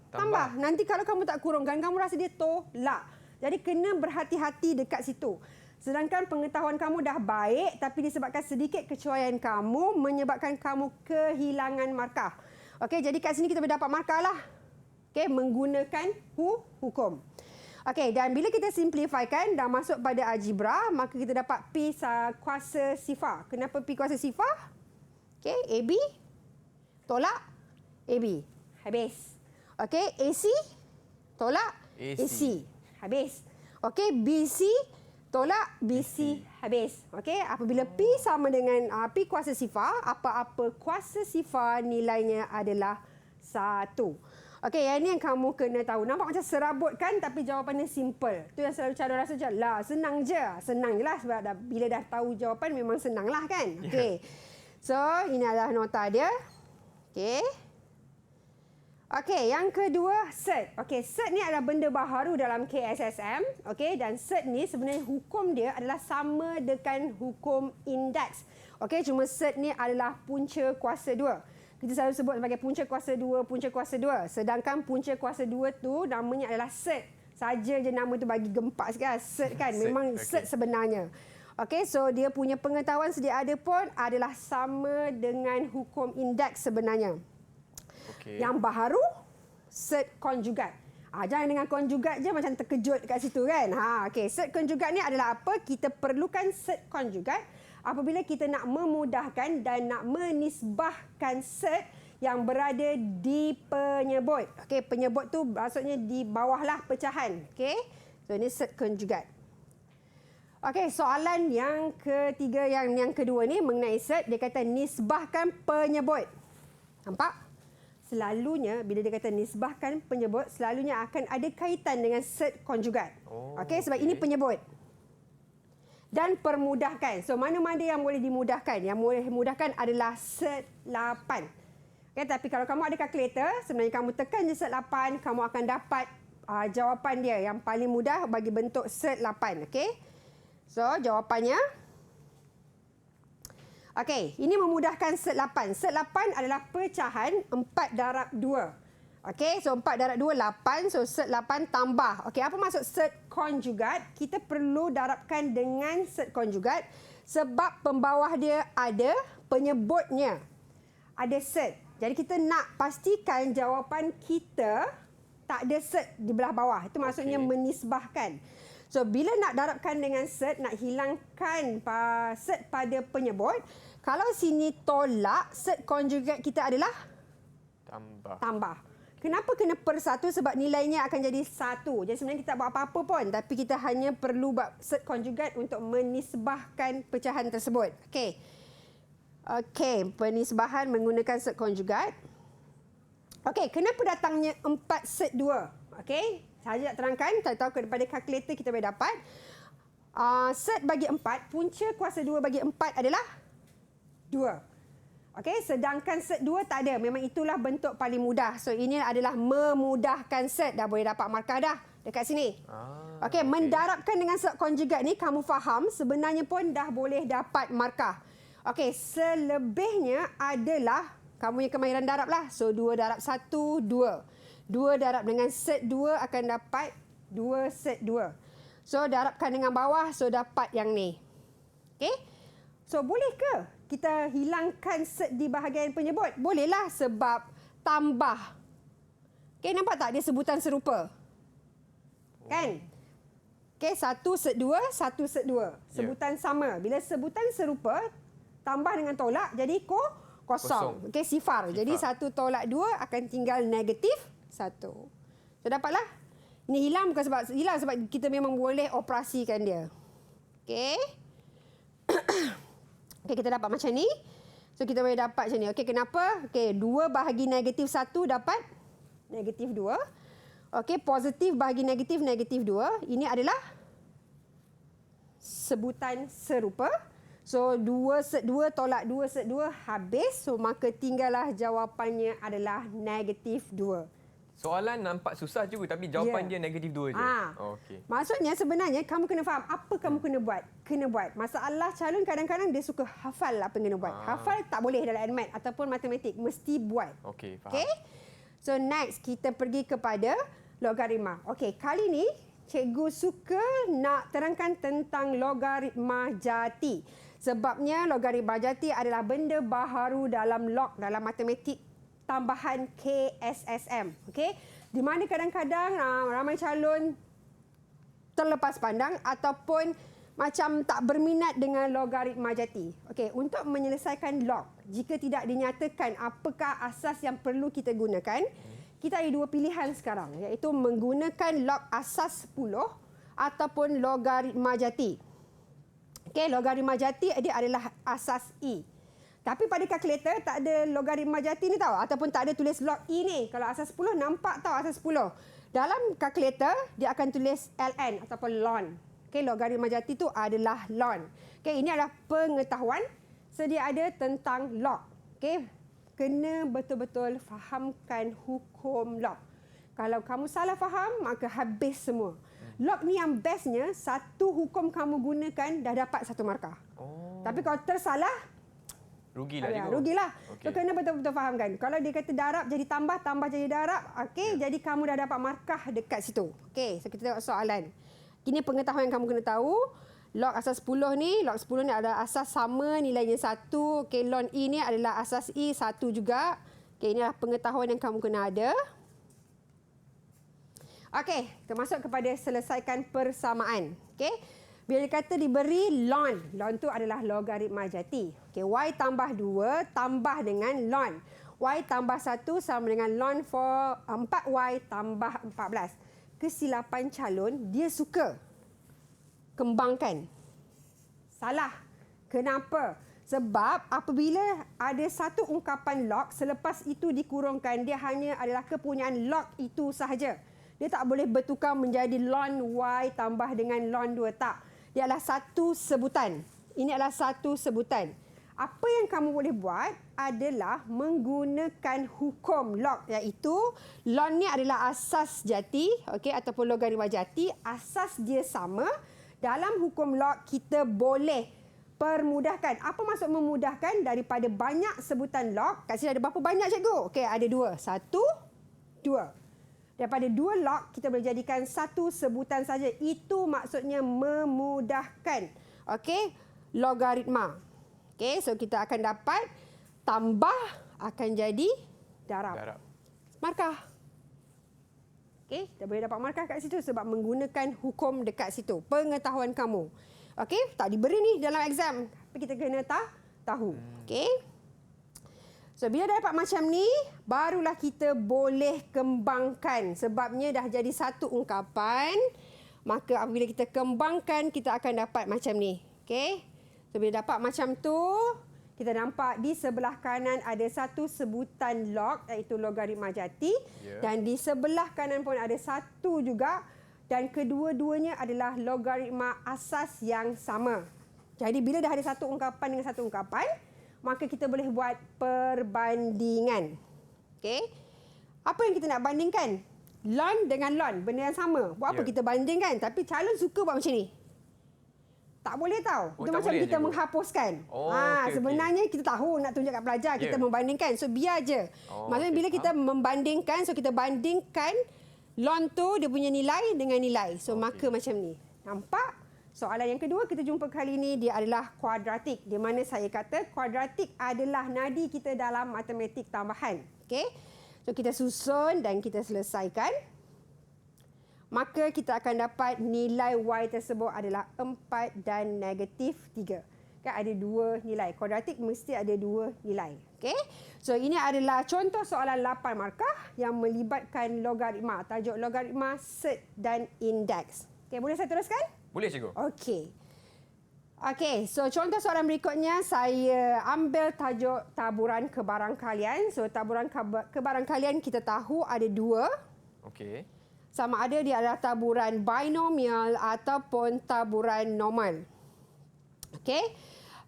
tambah. Nanti kalau kamu tak kurungkan, kamu rasa dia tolak. Jadi, kena berhati-hati dekat situ. Sedangkan pengetahuan kamu dah baik, tapi disebabkan sedikit kecuaian kamu, menyebabkan kamu kehilangan markah. Okey, jadi kat sini kita boleh dapat markah lah. Okey, menggunakan hukum. Okey, dan bila kita simplifykan dah masuk pada algebra, maka kita dapat P kuasa sifar. Kenapa P kuasa sifar? Okey, AB tolak AB. Habis. Okey, AC tolak AC. Habis. Okey, BC tolak BC. Habis. Okey, apabila P sama dengan P kuasa sifar, apa-apa kuasa sifar nilainya adalah 1. Okey, yang ini yang kamu kena tahu. Nampak macam serabut kan, tapi jawapannya simple. Tu yang selalu calon rasa macam, lah senang je. Senang je lah sebab bila dah tahu jawapan memang senang lah kan. Okey. So, ini adalah nota dia. Okey. Okey, yang kedua, cert. Okey, cert ni adalah benda baharu dalam KSSM. Okey, dan cert ni sebenarnya hukum dia adalah sama dengan hukum indeks. Okey, cuma cert ni adalah punca kuasa 2. Kita selalu sebut sebagai punca kuasa 2, punca kuasa 2. Sedangkan punca kuasa 2 tu namanya adalah cert. Saja je nama tu bagi gempak sikit. Cert kan, memang cert sebenarnya. Okey, so dia punya pengetahuan sedia ada pun adalah sama dengan hukum indeks sebenarnya. Okay. Yang baharu, cert konjugat. Jangan dengan konjugat je macam terkejut kat situ kan. Okey, cert konjugat ni adalah apa? Kita perlukan cert konjugat apabila kita nak memudahkan dan nak menisbahkan cert yang berada di penyebut. Okey, penyebut tu maksudnya di bawahlah pecahan. Okey, so ini cert konjugat. Okey, soalan yang ketiga, yang kedua ni mengenai cert, dia kata nisbahkan penyebut. Nampak? Selalunya bila dia kata nisbahkan penyebut, selalunya akan ada kaitan dengan cert konjugat. Okey, sebab ini penyebut. Dan permudahkan. So, mana-mana yang boleh dimudahkan? Yang boleh dimudahkan adalah cert 8. Okay, tapi kalau kamu ada kalkulator, sebenarnya kamu tekan je cert 8, kamu akan dapat jawapan dia yang paling mudah bagi bentuk cert 8. Okey. So, jawapannya. Okey, ini memudahkan cert 8. Cert 8 adalah pecahan 4 darab 2. Okey, so 4 darab 2, 8. So, cert 8 tambah. Okey, apa maksud cert konjugat? Kita perlu darabkan dengan cert konjugat sebab pembawah dia ada penyebutnya. Ada cert. Jadi, kita nak pastikan jawapan kita tak ada cert di belah bawah. Itu maksudnya menisbahkan. So, bila nak darabkan dengan cert, nak hilangkan cert pada penyebut, kalau sini tolak, cert konjugat kita adalah tambah. Kenapa kena per 1? Sebab nilainya akan jadi 1. Jadi sebenarnya kita tak buat apa-apa pun, tapi kita hanya perlu buat cert konjugat untuk menisbahkan pecahan tersebut. Okey. Okey, penisbahan menggunakan cert konjugat. Okey, kenapa datangnya 4 cert 2? Okey. Saya nak terangkan, tak tahu daripada kalkulator kita boleh dapat. Cert bagi 4, punca kuasa 2 bagi 4 adalah 2. Okey, sedangkan cert 2 tak ada. Memang itulah bentuk paling mudah. So, ini adalah memudahkan cert. Dah boleh dapat markah dah dekat sini. Okey, mendarabkan dengan cert konjugat ni, kamu faham, sebenarnya pun dah boleh dapat markah. Okey, selebihnya adalah kamu yang kemahiran darab lah. So, 2 darab 1, 2. 2 darab dengan cert 2 akan dapat 2 cert 2. So, darabkan dengan bawah, so dapat yang ni. Okey? So, boleh ke kita hilangkan cert di bahagian penyebut? Bolehlah sebab tambah. Okey, nampak tak dia sebutan serupa? Kan? Okey, 1 cert 2, 1 cert 2. Sebutan sama. Bila sebutan serupa, tambah dengan tolak, jadi kosong. Okey, sifar. Jadi 1 tolak 2 akan tinggal negatif 1. So, dapatlah. Ini hilang bukan sebab hilang, sebab kita memang boleh operasikan dia. Okey. Okey, kita dapat macam ni. So, kita boleh dapat macam ni. Okey, kenapa? Okey, 2 bahagi negatif 1 dapat negatif 2. Okey, positif bahagi negatif 2. Ini adalah sebutan serupa. So, 2 cert 2 tolak 2 cert 2 habis. So, maka tinggallah jawapannya adalah negatif 2. Soalan nampak susah juga tapi jawapan dia negatif 2 je. Okey. Maksudnya sebenarnya kamu kena faham apa kamu kena buat. Kena buat. Masalah calon kadang-kadang dia suka hafal apa yang kena buat. Hafal tak boleh dalam NMAT ataupun matematik. Mesti buat. Okey, faham. Okey? So next kita pergi kepada logaritma. Okey, kali ni cikgu suka nak terangkan tentang logaritma jati. Sebabnya logaritma jati adalah benda baharu dalam log, dalam matematik tambahan KSSM. Okey? Di mana kadang-kadang ramai calon terlepas pandang ataupun macam tak berminat dengan logaritma jati. Okey, untuk menyelesaikan log, jika tidak dinyatakan apakah asas yang perlu kita gunakan, kita ada dua pilihan sekarang, iaitu menggunakan log asas 10 ataupun logaritma jati. Okey, logaritma jati dia adalah asas E. Tapi pada kalkulator tak ada logaritma jati ni tahu, ataupun tak ada tulis log E ni. Kalau asas 10 nampak tahu asas 10. Dalam kalkulator dia akan tulis ln ataupun ln. Okey, logaritma jati tu adalah ln. Okey, ini adalah pengetahuan sedia ada tentang log. Okey, kena betul-betul fahamkan hukum log. Kalau kamu salah faham, maka habis semua. Log ni yang bestnya, satu hukum kamu gunakan dah dapat 1 markah. Tapi kalau tersalah, rugilah ya, cikgu. rugilah. Okey. So kena betul-betul fahamkan. Kalau dia kata darab jadi tambah, tambah jadi darab, okey, jadi kamu dah dapat markah dekat situ. Okey, so kita tengok soalan. Ini pengetahuan yang kamu kena tahu. Log asas 10 ni, log 10 ni adalah asas sama nilainya 1. Okey, ln E ni adalah asas E 1 juga. Okey, ini adalah pengetahuan yang kamu kena ada. Okey, kita masuk kepada selesaikan persamaan. Okey. Bila dikata diberi ln, ln tu adalah logaritma jati. Okey, y tambah 2 tambah dengan ln. Y tambah 1 sama dengan ln for 4y tambah 14. Kesilapan calon, dia suka kembangkan. Salah. Kenapa? Sebab apabila ada satu ungkapan log, selepas itu dikurungkan, dia hanya adalah kepunyaan log itu sahaja. Dia tak boleh bertukar menjadi ln y tambah dengan ln 2. Tak. Dia adalah satu sebutan. Ini adalah satu sebutan. Apa yang kamu boleh buat adalah menggunakan hukum log, iaitu ln ni adalah asas jati, okey, ataupun logaritma jati. Asas dia sama. Dalam hukum log kita boleh permudahkan. Apa maksud memudahkan? Daripada banyak sebutan log, kat sini ada berapa banyak cikgu? Okey, ada 2. 1, 2. Daripada 2 log, kita boleh jadikan satu sebutan saja. Itu maksudnya memudahkan. Okey, logaritma. Okey, so kita akan dapat tambah akan jadi darab. Markah. Okey, kita boleh dapat markah kat situ sebab menggunakan hukum dekat situ. Pengetahuan kamu. Okey, tak diberi ni dalam exam. Tapi kita kena tahu. Okey. So, bila dah dapat macam ni, barulah kita boleh kembangkan. Sebabnya dah jadi satu ungkapan. Maka apabila kita kembangkan, kita akan dapat macam ni. Okey? So, bila dapat macam tu, kita nampak di sebelah kanan ada satu sebutan log, iaitu logaritma jati. Dan di sebelah kanan pun ada satu juga. Dan kedua-duanya adalah logaritma asas yang sama. Jadi, bila dah ada satu ungkapan dengan satu ungkapan, maka kita boleh buat perbandingan. Okey. Apa yang kita nak bandingkan? Ln dengan ln, benda yang sama. Buat apa kita bandingkan? Tapi calon suka buat macam ni. Tak boleh tahu. Itu macam kita menghapuskan. Sebenarnya kita tahu nak tunjuk kat pelajar, kita membandingkan. So biar je. Maksudnya bila kita membandingkan, so kita bandingkan ln tu dia punya nilai dengan nilai. So maka macam ni. Nampak? Soalan yang kedua kita jumpa kali ini dia adalah kuadratik. Di mana saya kata kuadratik adalah nadi kita dalam matematik tambahan. Okey. So kita susun dan kita selesaikan. Maka kita akan dapat nilai y tersebut adalah 4 dan negatif 3. Kan ada 2 nilai. Kuadratik mesti ada 2 nilai. Okey. So ini adalah contoh soalan 8 markah yang melibatkan logaritma. Tajuk logaritma, set dan indeks. Okey, boleh saya teruskan? Boleh cikgu. Okey. Okey, so contoh soalan berikutnya saya ambil tajuk taburan kebarangkalian. So taburan kebarangkalian kita tahu ada 2. Okey. Sama ada dia adalah taburan binomial ataupun taburan normal. Okey.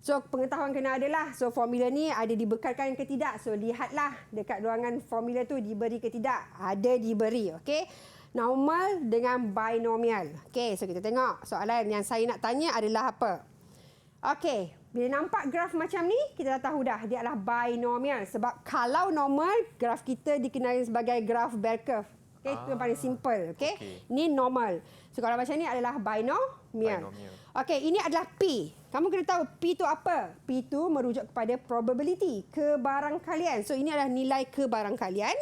So pengetahuan kena adalah, so formula ni ada dibekalkan ke tidak. So lihatlah dekat ruangan formula tu diberi ke tidak. Ada diberi, okey. Normal dengan binomial. Okey, so kita tengok soalan yang saya nak tanya adalah apa. Okey, bila nampak graf macam ni, kita dah tahu dah dia adalah binomial. Sebab kalau normal, graf kita dikenali sebagai graf bell curve. Okey, itu yang paling simple, okey. Ni normal. So kalau macam ni adalah binomial. Okey, ini adalah P. Kamu kena tahu P tu apa? P tu merujuk kepada probability, kebarangkalian. So ini adalah nilai kebarangkalian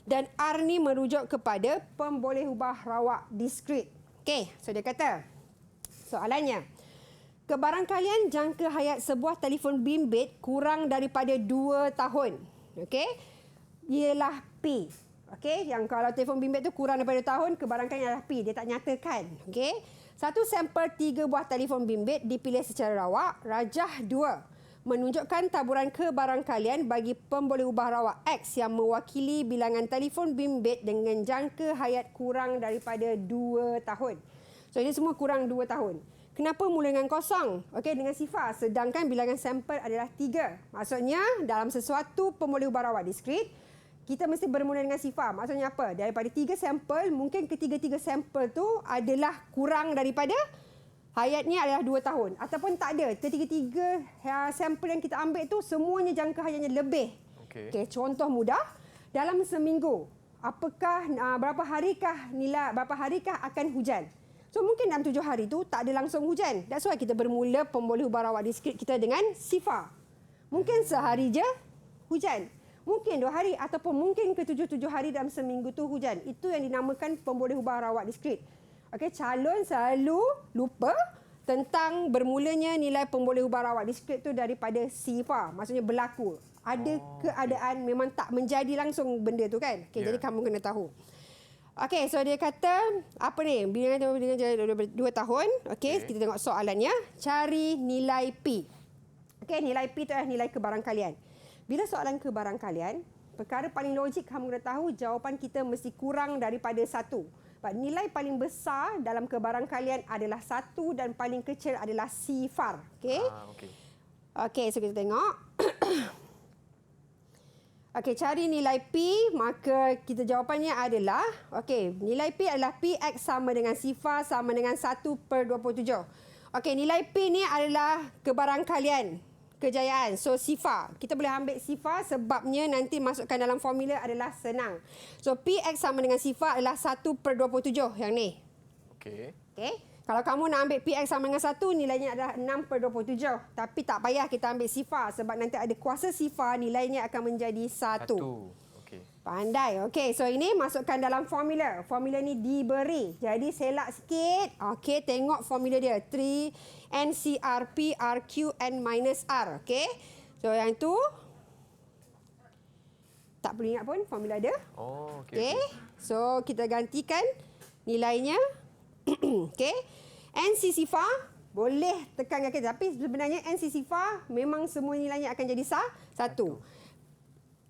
dan R ni merujuk kepada pembolehubah rawak diskrit. Okey, so dia kata soalannya, kebarangkalian jangka hayat sebuah telefon bimbit kurang daripada 2 tahun. Okey, ialah P. Okey, yang kalau telefon bimbit tu kurang daripada 2 tahun, kebarangkalian adalah P. Dia tak nyatakan. Okey. Satu sampel 3 buah telefon bimbit dipilih secara rawak, rajah 2 menunjukkan taburan kebarangkalian bagi pembolehubah rawak X yang mewakili bilangan telefon bimbit dengan jangka hayat kurang daripada 2 tahun. So ini semua kurang 2 tahun. Kenapa mula dengan kosong? Okey, dengan sifar. Sedangkan bilangan sampel adalah 3. Maksudnya dalam sesuatu pembolehubah rawak diskrit, kita mesti bermula dengan sifar. Maksudnya apa? Daripada 3 sampel, mungkin ketiga-tiga sampel tu adalah kurang daripada hayatnya adalah 2 tahun. Ataupun tak ada. Ketiga-tiga sampel yang kita ambil tu semuanya jangka hayatnya lebih. Okey, contoh mudah. Dalam seminggu, apakah berapa harikah akan hujan? So mungkin dalam 7 hari tu tak ada langsung hujan. That's why kita bermula pembolehubah rawak diskrit kita dengan sifar. Mungkin sehari je hujan. Mungkin 2 hari ataupun mungkin ke 7 hari dalam seminggu tu hujan. Itu yang dinamakan pembolehubah rawak diskrit. Okey, calon selalu lupa tentang bermulanya nilai pembolehubah rawak diskrit tu daripada sifar. Maksudnya berlaku. Ada keadaan memang tak menjadi langsung benda tu kan. Okey, jadi kamu kena tahu. Okey, so dia kata apa ni? Bilangan dengan 2 tahun. Okey, kita tengok soalannya. Cari nilai P. Okey, nilai P tu adalah nilai kebarangkalian. Bila soalan kebarangkalian, perkara paling logik kamu kena tahu jawapan kita mesti kurang daripada 1. Nilai paling besar dalam kebarangkalian adalah 1 dan paling kecil adalah sifar. Okey? Okey, so kita tengok. Okey, cari nilai P, maka kita jawapannya adalah, okey, nilai P adalah Px sama dengan sifar sama dengan 1/27. Okey, nilai P ni adalah kebarangkalian. Kejayaan. So sifar. Kita boleh ambil sifar sebabnya nanti masukkan dalam formula adalah senang. So Px sama dengan sifar adalah 1/27 yang ni. Okey. Kalau kamu nak ambil Px sama dengan 1, nilainya adalah 6/27. Tapi tak payah kita ambil sifar sebab nanti ada kuasa sifar, nilainya akan menjadi 1. Pandai. Okey, so ini masukkan dalam formula. Formula ni diberi. Jadi selak sikit. Okey, tengok formula dia. 3 NCRP RQN minus R. Okey. So yang tu tak perlu ingat pun formula dia. Okey. So kita gantikan nilainya. Okey. NC sifar boleh tekan kaki, tapi sebenarnya NC sifar memang semua nilainya akan jadi 1.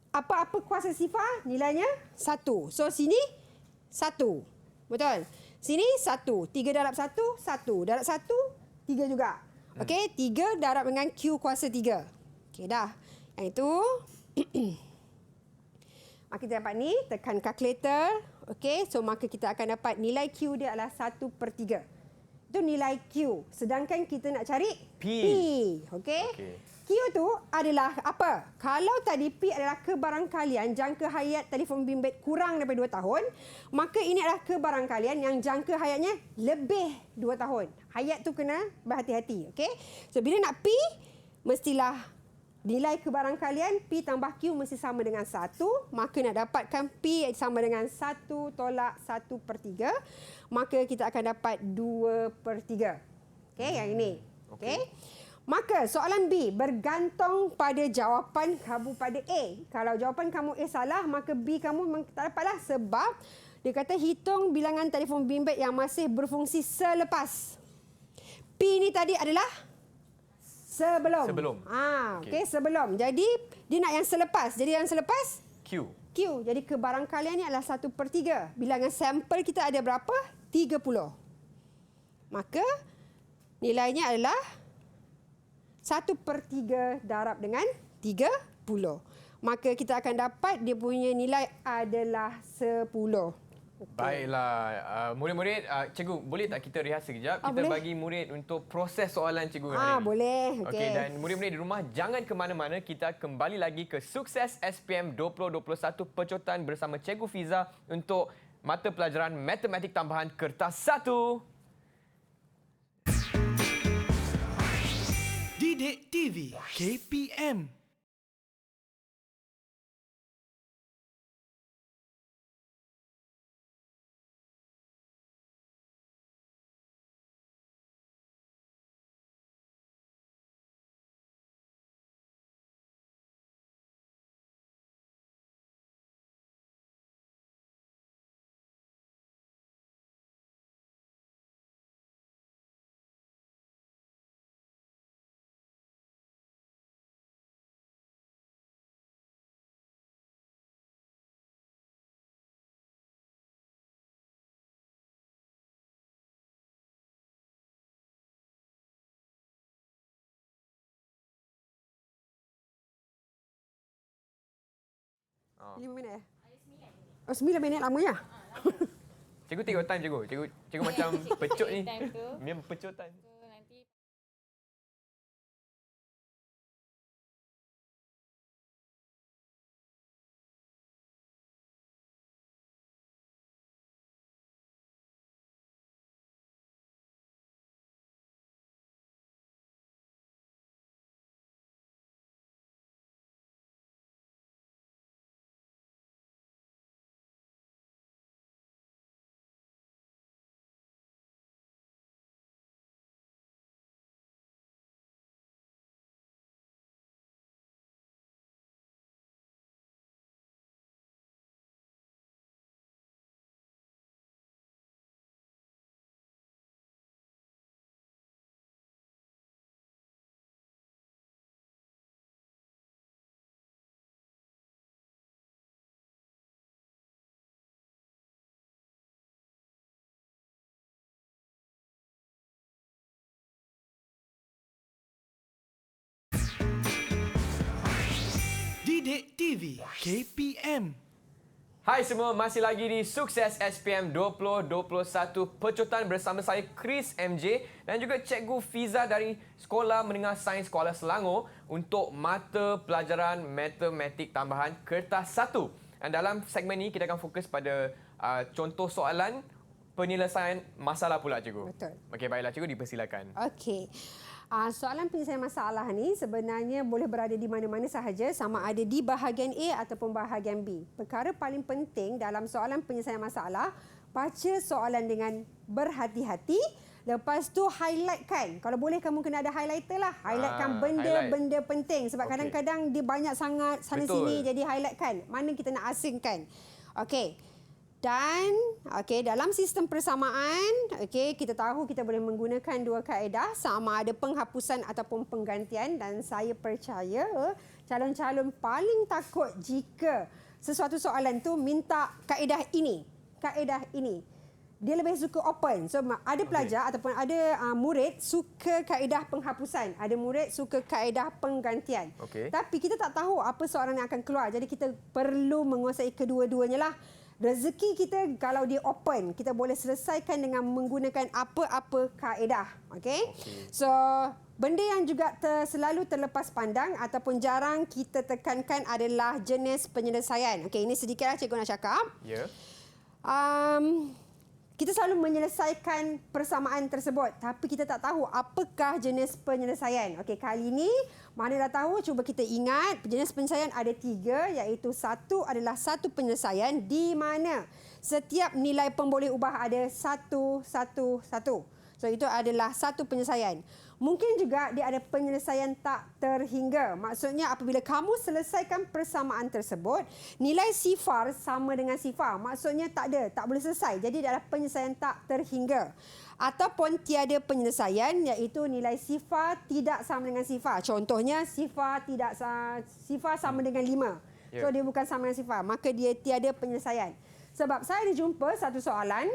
Apa-apa kuasa sifar, nilainya 1. So, sini 1. Betul? Sini 1. 3 darab 1, 1. Darab 1, 3 juga. Okey, 3 darab dengan Q kuasa 3. Okey, dah. Yang itu. Maka kita dapat ni, tekan kalkulator. Okey, so maka kita akan dapat nilai Q dia adalah 1/3. Itu nilai Q. Sedangkan kita nak cari P. Okey? Q tu adalah apa? Kalau tadi P adalah kebarangkalian jangka hayat telefon bimbit kurang daripada 2 tahun, maka ini adalah kebarangkalian yang jangka hayatnya lebih 2 tahun. Hayat tu kena berhati-hati. Okey? So, bila nak P, mestilah nilai kebarangkalian P tambah Q mesti sama dengan 1. Maka nak dapatkan P sama dengan 1 tolak 1/3. Maka kita akan dapat 2/3. Okey, yang ini. Okey. Maka soalan B bergantung pada jawapan kamu pada A. Kalau jawapan kamu A salah, maka B kamu memang tak dapatlah sebab dia kata hitung bilangan telefon bimbit yang masih berfungsi selepas. P ni tadi adalah sebelum. Okey, sebelum. Jadi dia nak yang selepas. Jadi yang selepas Q. Jadi kebarangkalian ni adalah 1/3. Bilangan sampel kita ada berapa? 30. Maka nilainya adalah 1/3 darab dengan 30. Maka kita akan dapat dia punya nilai adalah 10. Baiklah, murid-murid, cikgu boleh tak kita rehat sekejap? Kita boleh. bagi murid untuk proses soalan cikgu hari ini. Boleh. Okey, dan murid-murid di rumah jangan ke mana-mana. Kita kembali lagi ke Sukses SPM 2021 Pecotan bersama Cikgu Fiza untuk mata pelajaran Matematik Tambahan Kertas 1. Didik TV KPM. Oh. 5 minit. 9 minit lamanya. Cikgu tengok time cikgu. Cikgu macam pecut ni. Time tu. Memang pecut time. So nanti Didik TV KPM. Hai semua, masih lagi di Sukses SPM 2021 Pecotan bersama saya Chris MJ dan juga Cikgu Fiza dari Sekolah Menengah Sains Kuala Selangor untuk mata pelajaran Matematik Tambahan Kertas 1. Dan dalam segmen ini kita akan fokus pada contoh soalan penyelesaian masalah pula cikgu. Betul. Okey, baiklah cikgu, dipersilakan. Okey. Soalan penyelesaian masalah ni sebenarnya boleh berada di mana-mana sahaja, sama ada di bahagian A ataupun bahagian B. Perkara paling penting dalam soalan penyelesaian masalah, baca soalan dengan berhati-hati. Lepas tu highlightkan. Kalau boleh kamu kena ada highlighter lah. Highlightkan benda-benda penting. Sebab kadang-kadang dia banyak sangat sana-sini, jadi highlightkan. Mana kita nak asingkan. Okey. Dan dalam sistem persamaan, kita tahu kita boleh menggunakan dua kaedah, sama ada penghapusan ataupun penggantian, dan saya percaya calon-calon paling takut jika sesuatu soalan tu minta kaedah ini. Kaedah ini. Dia lebih suka open. So ada pelajar ataupun ada murid suka kaedah penghapusan, ada murid suka kaedah penggantian. Tapi kita tak tahu apa soalan yang akan keluar. Jadi kita perlu menguasai kedua-duanya lah. Rezeki kita kalau dia open, kita boleh selesaikan dengan menggunakan apa-apa kaedah. So, benda yang juga selalu terlepas pandang ataupun jarang kita tekankan adalah jenis penyelesaian. Ini sedikitlah cikgu nak cakap. Ya. Kita selalu menyelesaikan persamaan tersebut, tapi kita tak tahu apakah jenis penyelesaian. Kali ini mana dah tahu, cuba kita ingat jenis penyelesaian ada 3, iaitu satu adalah satu penyelesaian di mana setiap nilai pemboleh ubah ada 1, 1, 1. So itu adalah satu penyelesaian. Mungkin juga dia ada penyelesaian tak terhingga. Maksudnya apabila kamu selesaikan persamaan tersebut, nilai sifar sama dengan sifar. Maksudnya tak boleh selesai. Jadi dia ada penyelesaian tak terhingga. Ataupun tiada penyelesaian, iaitu nilai sifar tidak sama dengan sifar. Contohnya sifar sama dengan 5. So dia bukan sama dengan sifar. Maka dia tiada penyelesaian. Sebab saya dijumpa satu soalan,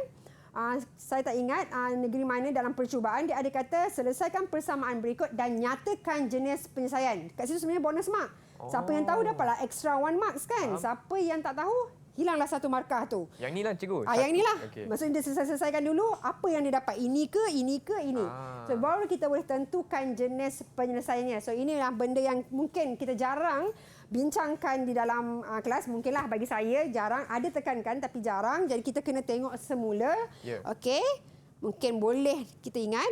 Saya tak ingat negeri mana dalam percubaan dia ada kata selesaikan persamaan berikut dan nyatakan jenis penyelesaian. Kat situ sebenarnya bonus mark. Siapa yang tahu dapatlah extra 1 marks kan. Siapa yang tak tahu hilanglah 1 markah tu. Yang ni lah cikgu. Yang ni lah. Okey. Maksudnya dia selesaikan dulu apa yang dia dapat. Ini ke, ini ke, ini. So baru kita boleh tentukan jenis penyelesaiannya. So inilah benda yang mungkin kita jarang bincangkan di dalam kelas. Mungkinlah bagi saya jarang. Ada tekankan tapi jarang. Jadi kita kena tengok semula. Ya. Okey. Mungkin boleh kita ingat.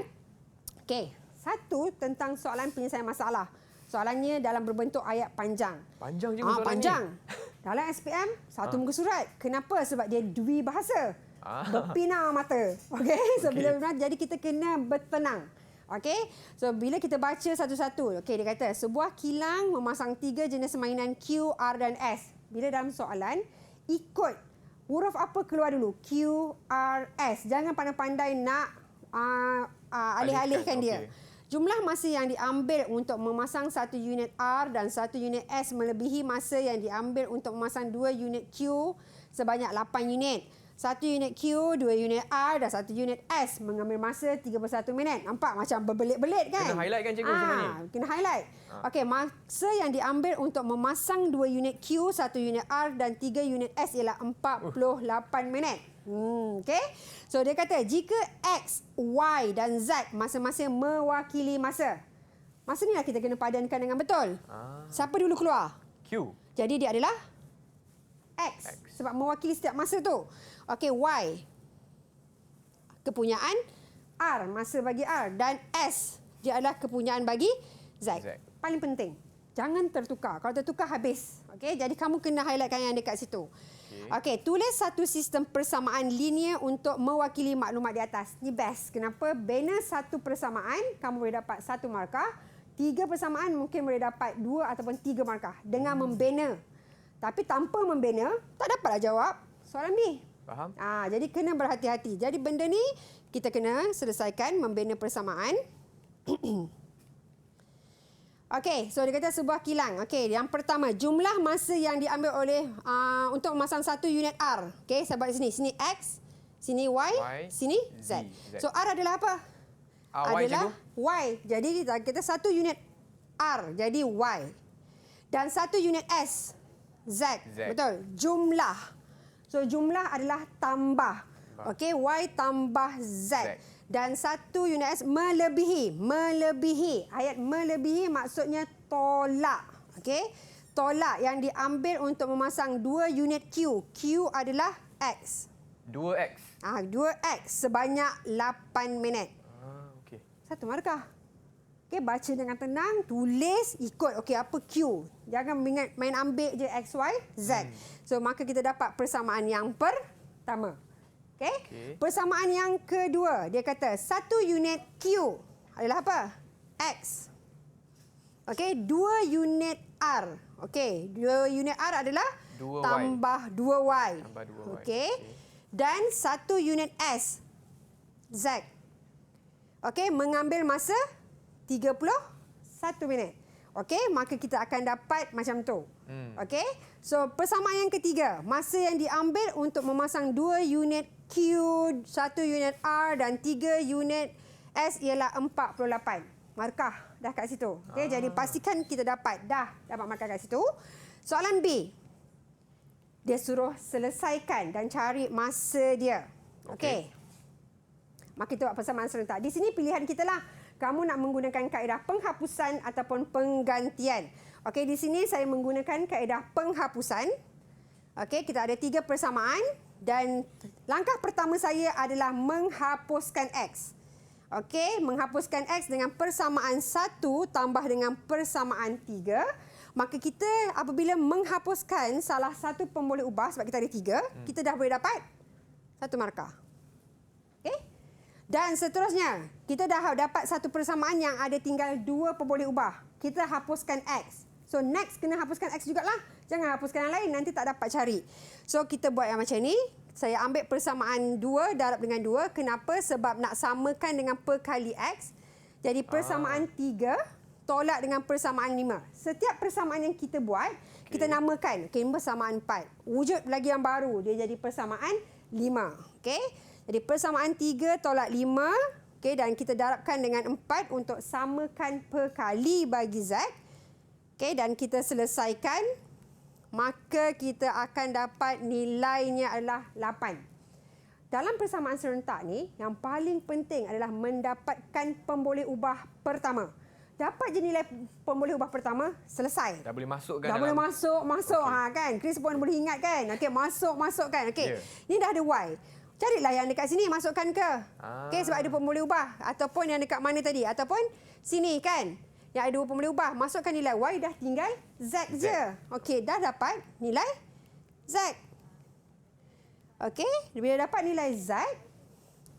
Okey. Satu tentang soalan penyelesaian masalah. Soalannya dalam berbentuk ayat panjang. Panjang cikgu soalan panjang. ni. Dalam SPM, satu muka surat. Kenapa? Sebab dia dui bahasa. Berpina mata. Okey. So bila jadi kita kena bertenang. Okey. So bila kita baca satu-satu. Okey, dia kata sebuah kilang memasang 3 jenis mainan Q, R dan S. Bila dalam soalan, ikut huruf apa keluar dulu? Q, R, S. Jangan pandai-pandai nak alih-alihkan dia. Okey. Jumlah masa yang diambil untuk memasang 1 unit R dan 1 unit S melebihi masa yang diambil untuk memasang 2 unit Q sebanyak 8 unit. 1 unit Q, 2 unit R dan 1 unit S mengambil masa 31 minit. Nampak macam berbelit-belit kan? Kena highlight kan cikgu semua ni? Kena highlight. Okey, masa yang diambil untuk memasang 2 unit Q, 1 unit R dan 3 unit S ialah 48 minit. Okey. So dia kata jika X, Y dan Z masing-masing mewakili masa. Masa ni lah kita kena padankan dengan betul. Siapa dulu keluar? Q. Jadi dia adalah X. Sebab mewakili setiap masa tu. Okey, Y. Kepunyaan R, masa bagi R. Dan S, dia adalah kepunyaan bagi Z. Paling penting, jangan tertukar. Kalau tertukar, habis. Okey, jadi kamu kena highlightkan yang dekat situ. Okey, tulis satu sistem persamaan linear untuk mewakili maklumat di atas. Ni best. Kenapa? Bina satu persamaan, kamu boleh dapat 1 markah. 3 persamaan mungkin boleh dapat 2 ataupun 3 markah dengan membina. Tapi tanpa membina, tak dapatlah jawab soalan B. Faham? Jadi kena berhati-hati. Jadi benda ni kita kena selesaikan membina persamaan. Okey, so dia kata sebuah kilang. Okey, yang pertama, jumlah masa yang diambil oleh untuk memasang 1 unit R. Okey, saya buat di sini. Sini X, sini Y, sini Z. So R adalah apa? Adalah Y. Jadi kita 1 unit R, jadi Y. Dan 1 unit S, Z. Betul. Jumlah. So jumlah adalah tambah. Okey, Y tambah Z. Dan 1 unit S melebihi. Melebihi. Ayat melebihi maksudnya tolak. Okey. Tolak yang diambil untuk memasang 2 unit Q. Q adalah X. 2X. 2X sebanyak 8 minit. Okey. 1 markah. Okey, baca dengan tenang, tulis, ikut. Okey, apa Q? Jangan main ambil je X, Y, Z. So maka kita dapat persamaan yang pertama. Okay. Persamaan yang kedua, dia kata 1 unit Q adalah apa? X. Okey, 2 unit R. Okey, 2 unit R adalah 2Y. tambah 2Y. Tambah 2Y. Okey. Dan 1 unit S, Z. Okey, mengambil masa 31 minit. Okey, maka kita akan dapat macam tu. Okey. So, persamaan yang ketiga, masa yang diambil untuk memasang 2 unit Q, 1 unit R dan 3 unit S ialah 48. Markah dah kat situ. Okey, jadi pastikan kita dapat markah kat situ. Soalan B. Dia suruh selesaikan dan cari masa dia. Okey. Maka kita buat persamaan serentak. Di sini pilihan kita lah. Kamu nak menggunakan kaedah penghapusan ataupun penggantian. Okey, di sini saya menggunakan kaedah penghapusan. Okey, kita ada 3 persamaan dan langkah pertama saya adalah menghapuskan X. Okey, menghapuskan X dengan persamaan 1 tambah dengan persamaan 3. Maka kita apabila menghapuskan salah satu pemboleh ubah sebab kita ada 3, kita dah boleh dapat 1 markah. Okey? Dan seterusnya, kita dah dapat satu persamaan yang ada tinggal 2 pemboleh ubah. Kita hapuskan X. So next kena hapuskan X jugalah. Jangan hapuskan yang lain, nanti tak dapat cari. So kita buat yang macam ni. Saya ambil persamaan 2 darab dengan 2. Kenapa? Sebab nak samakan dengan per kali X. Jadi persamaan 3 tolak dengan persamaan 5. Setiap persamaan yang kita buat, kita namakan. Okey, persamaan 4. Wujud lagi yang baru. Dia jadi persamaan 5. Okey? Jadi persamaan 3 tolak 5. Okey, dan kita darabkan dengan 4 untuk samakan perkali bagi Z. Okey, dan kita selesaikan. Maka kita akan dapat nilainya adalah 8. Dalam persamaan serentak ni, yang paling penting adalah mendapatkan pemboleh ubah pertama. Dapat je nilai pemboleh ubah pertama, selesai. Dah boleh masukkan Dah boleh masuk. Okay. Kan? Chris pun boleh ingat kan? Okey, masuk kan? Okey. Yeah. Ni dah ada Y. Carilah yang dekat sini, masukkan ke. Okey, sebab ada pemboleh ubah. Ataupun yang dekat mana tadi? Ataupun sini kan? Yang ada 2 pemboleh ubah. Masukkan nilai Y, dah tinggal Z je. Okey, dah dapat nilai Z. Okey, bila dapat nilai Z,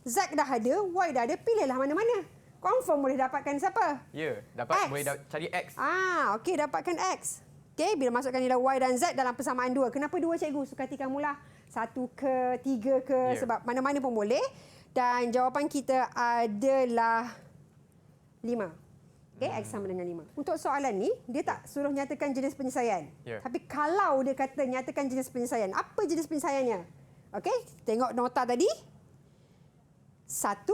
Z dah ada, Y dah ada, pilihlah mana-mana. Confirm boleh dapatkan siapa? Ya, dapat X. boleh cari X. Okey, dapatkan X. Okey, bila masukkan nilai Y dan Z dalam persamaan 2. Kenapa 2 cikgu? Suka hati kamulah. 1 ke, 3 ke, sebab mana-mana pun boleh. Dan jawapan kita adalah 5. Okey, X sama dengan 5. Untuk soalan ni, dia tak suruh nyatakan jenis penyelesaian. Tapi kalau dia kata nyatakan jenis penyelesaian, apa jenis penyelesaiannya? Okey, tengok nota tadi. 1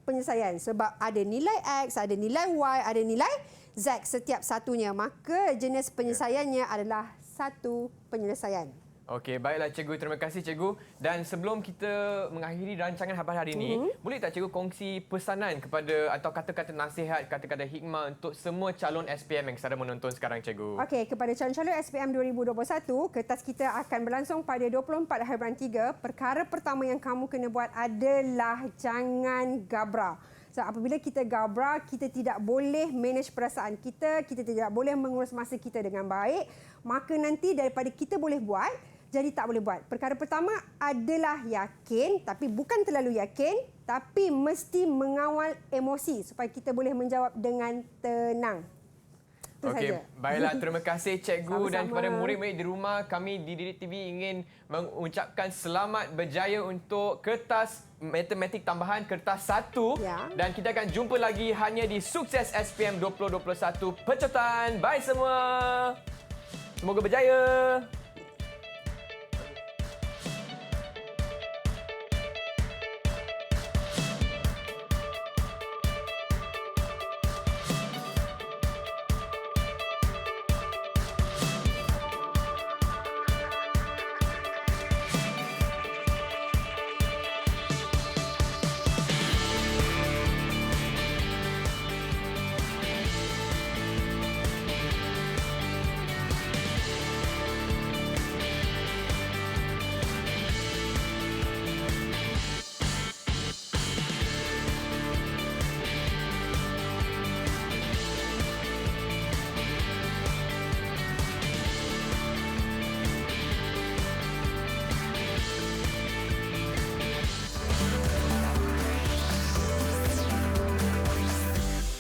penyelesaian. Sebab ada nilai X, ada nilai Y, ada nilai Z setiap satunya. Maka jenis penyelesaiannya adalah 1 penyelesaian. Okey, baiklah cikgu. Terima kasih cikgu. Dan sebelum kita mengakhiri rancangan pada hari ini, boleh tak cikgu kongsi pesanan kepada atau kata-kata nasihat, kata-kata hikmah untuk semua calon SPM yang sedang menonton sekarang cikgu? Okey, kepada calon-calon SPM 2021, kertas kita akan berlangsung pada 24 hari bulan 3. Perkara pertama yang kamu kena buat adalah jangan gabra. So, apabila kita gabra, kita tidak boleh manage perasaan kita, kita tidak boleh mengurus masa kita dengan baik. Maka nanti daripada kita boleh buat, jadi tak boleh buat. Perkara pertama adalah yakin, tapi bukan terlalu yakin, tapi mesti mengawal emosi supaya kita boleh menjawab dengan tenang. Itu Okey, saja. baiklah. Terima kasih cikgu. Sama-sama. Dan kepada murid-murid di rumah, kami di Didik TV ingin mengucapkan selamat berjaya untuk kertas matematik tambahan kertas 1. Ya. Dan kita akan jumpa lagi hanya di Sukses SPM 2021 Pecotan. Bye semua. Semoga berjaya.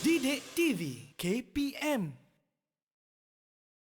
Didik TV KPM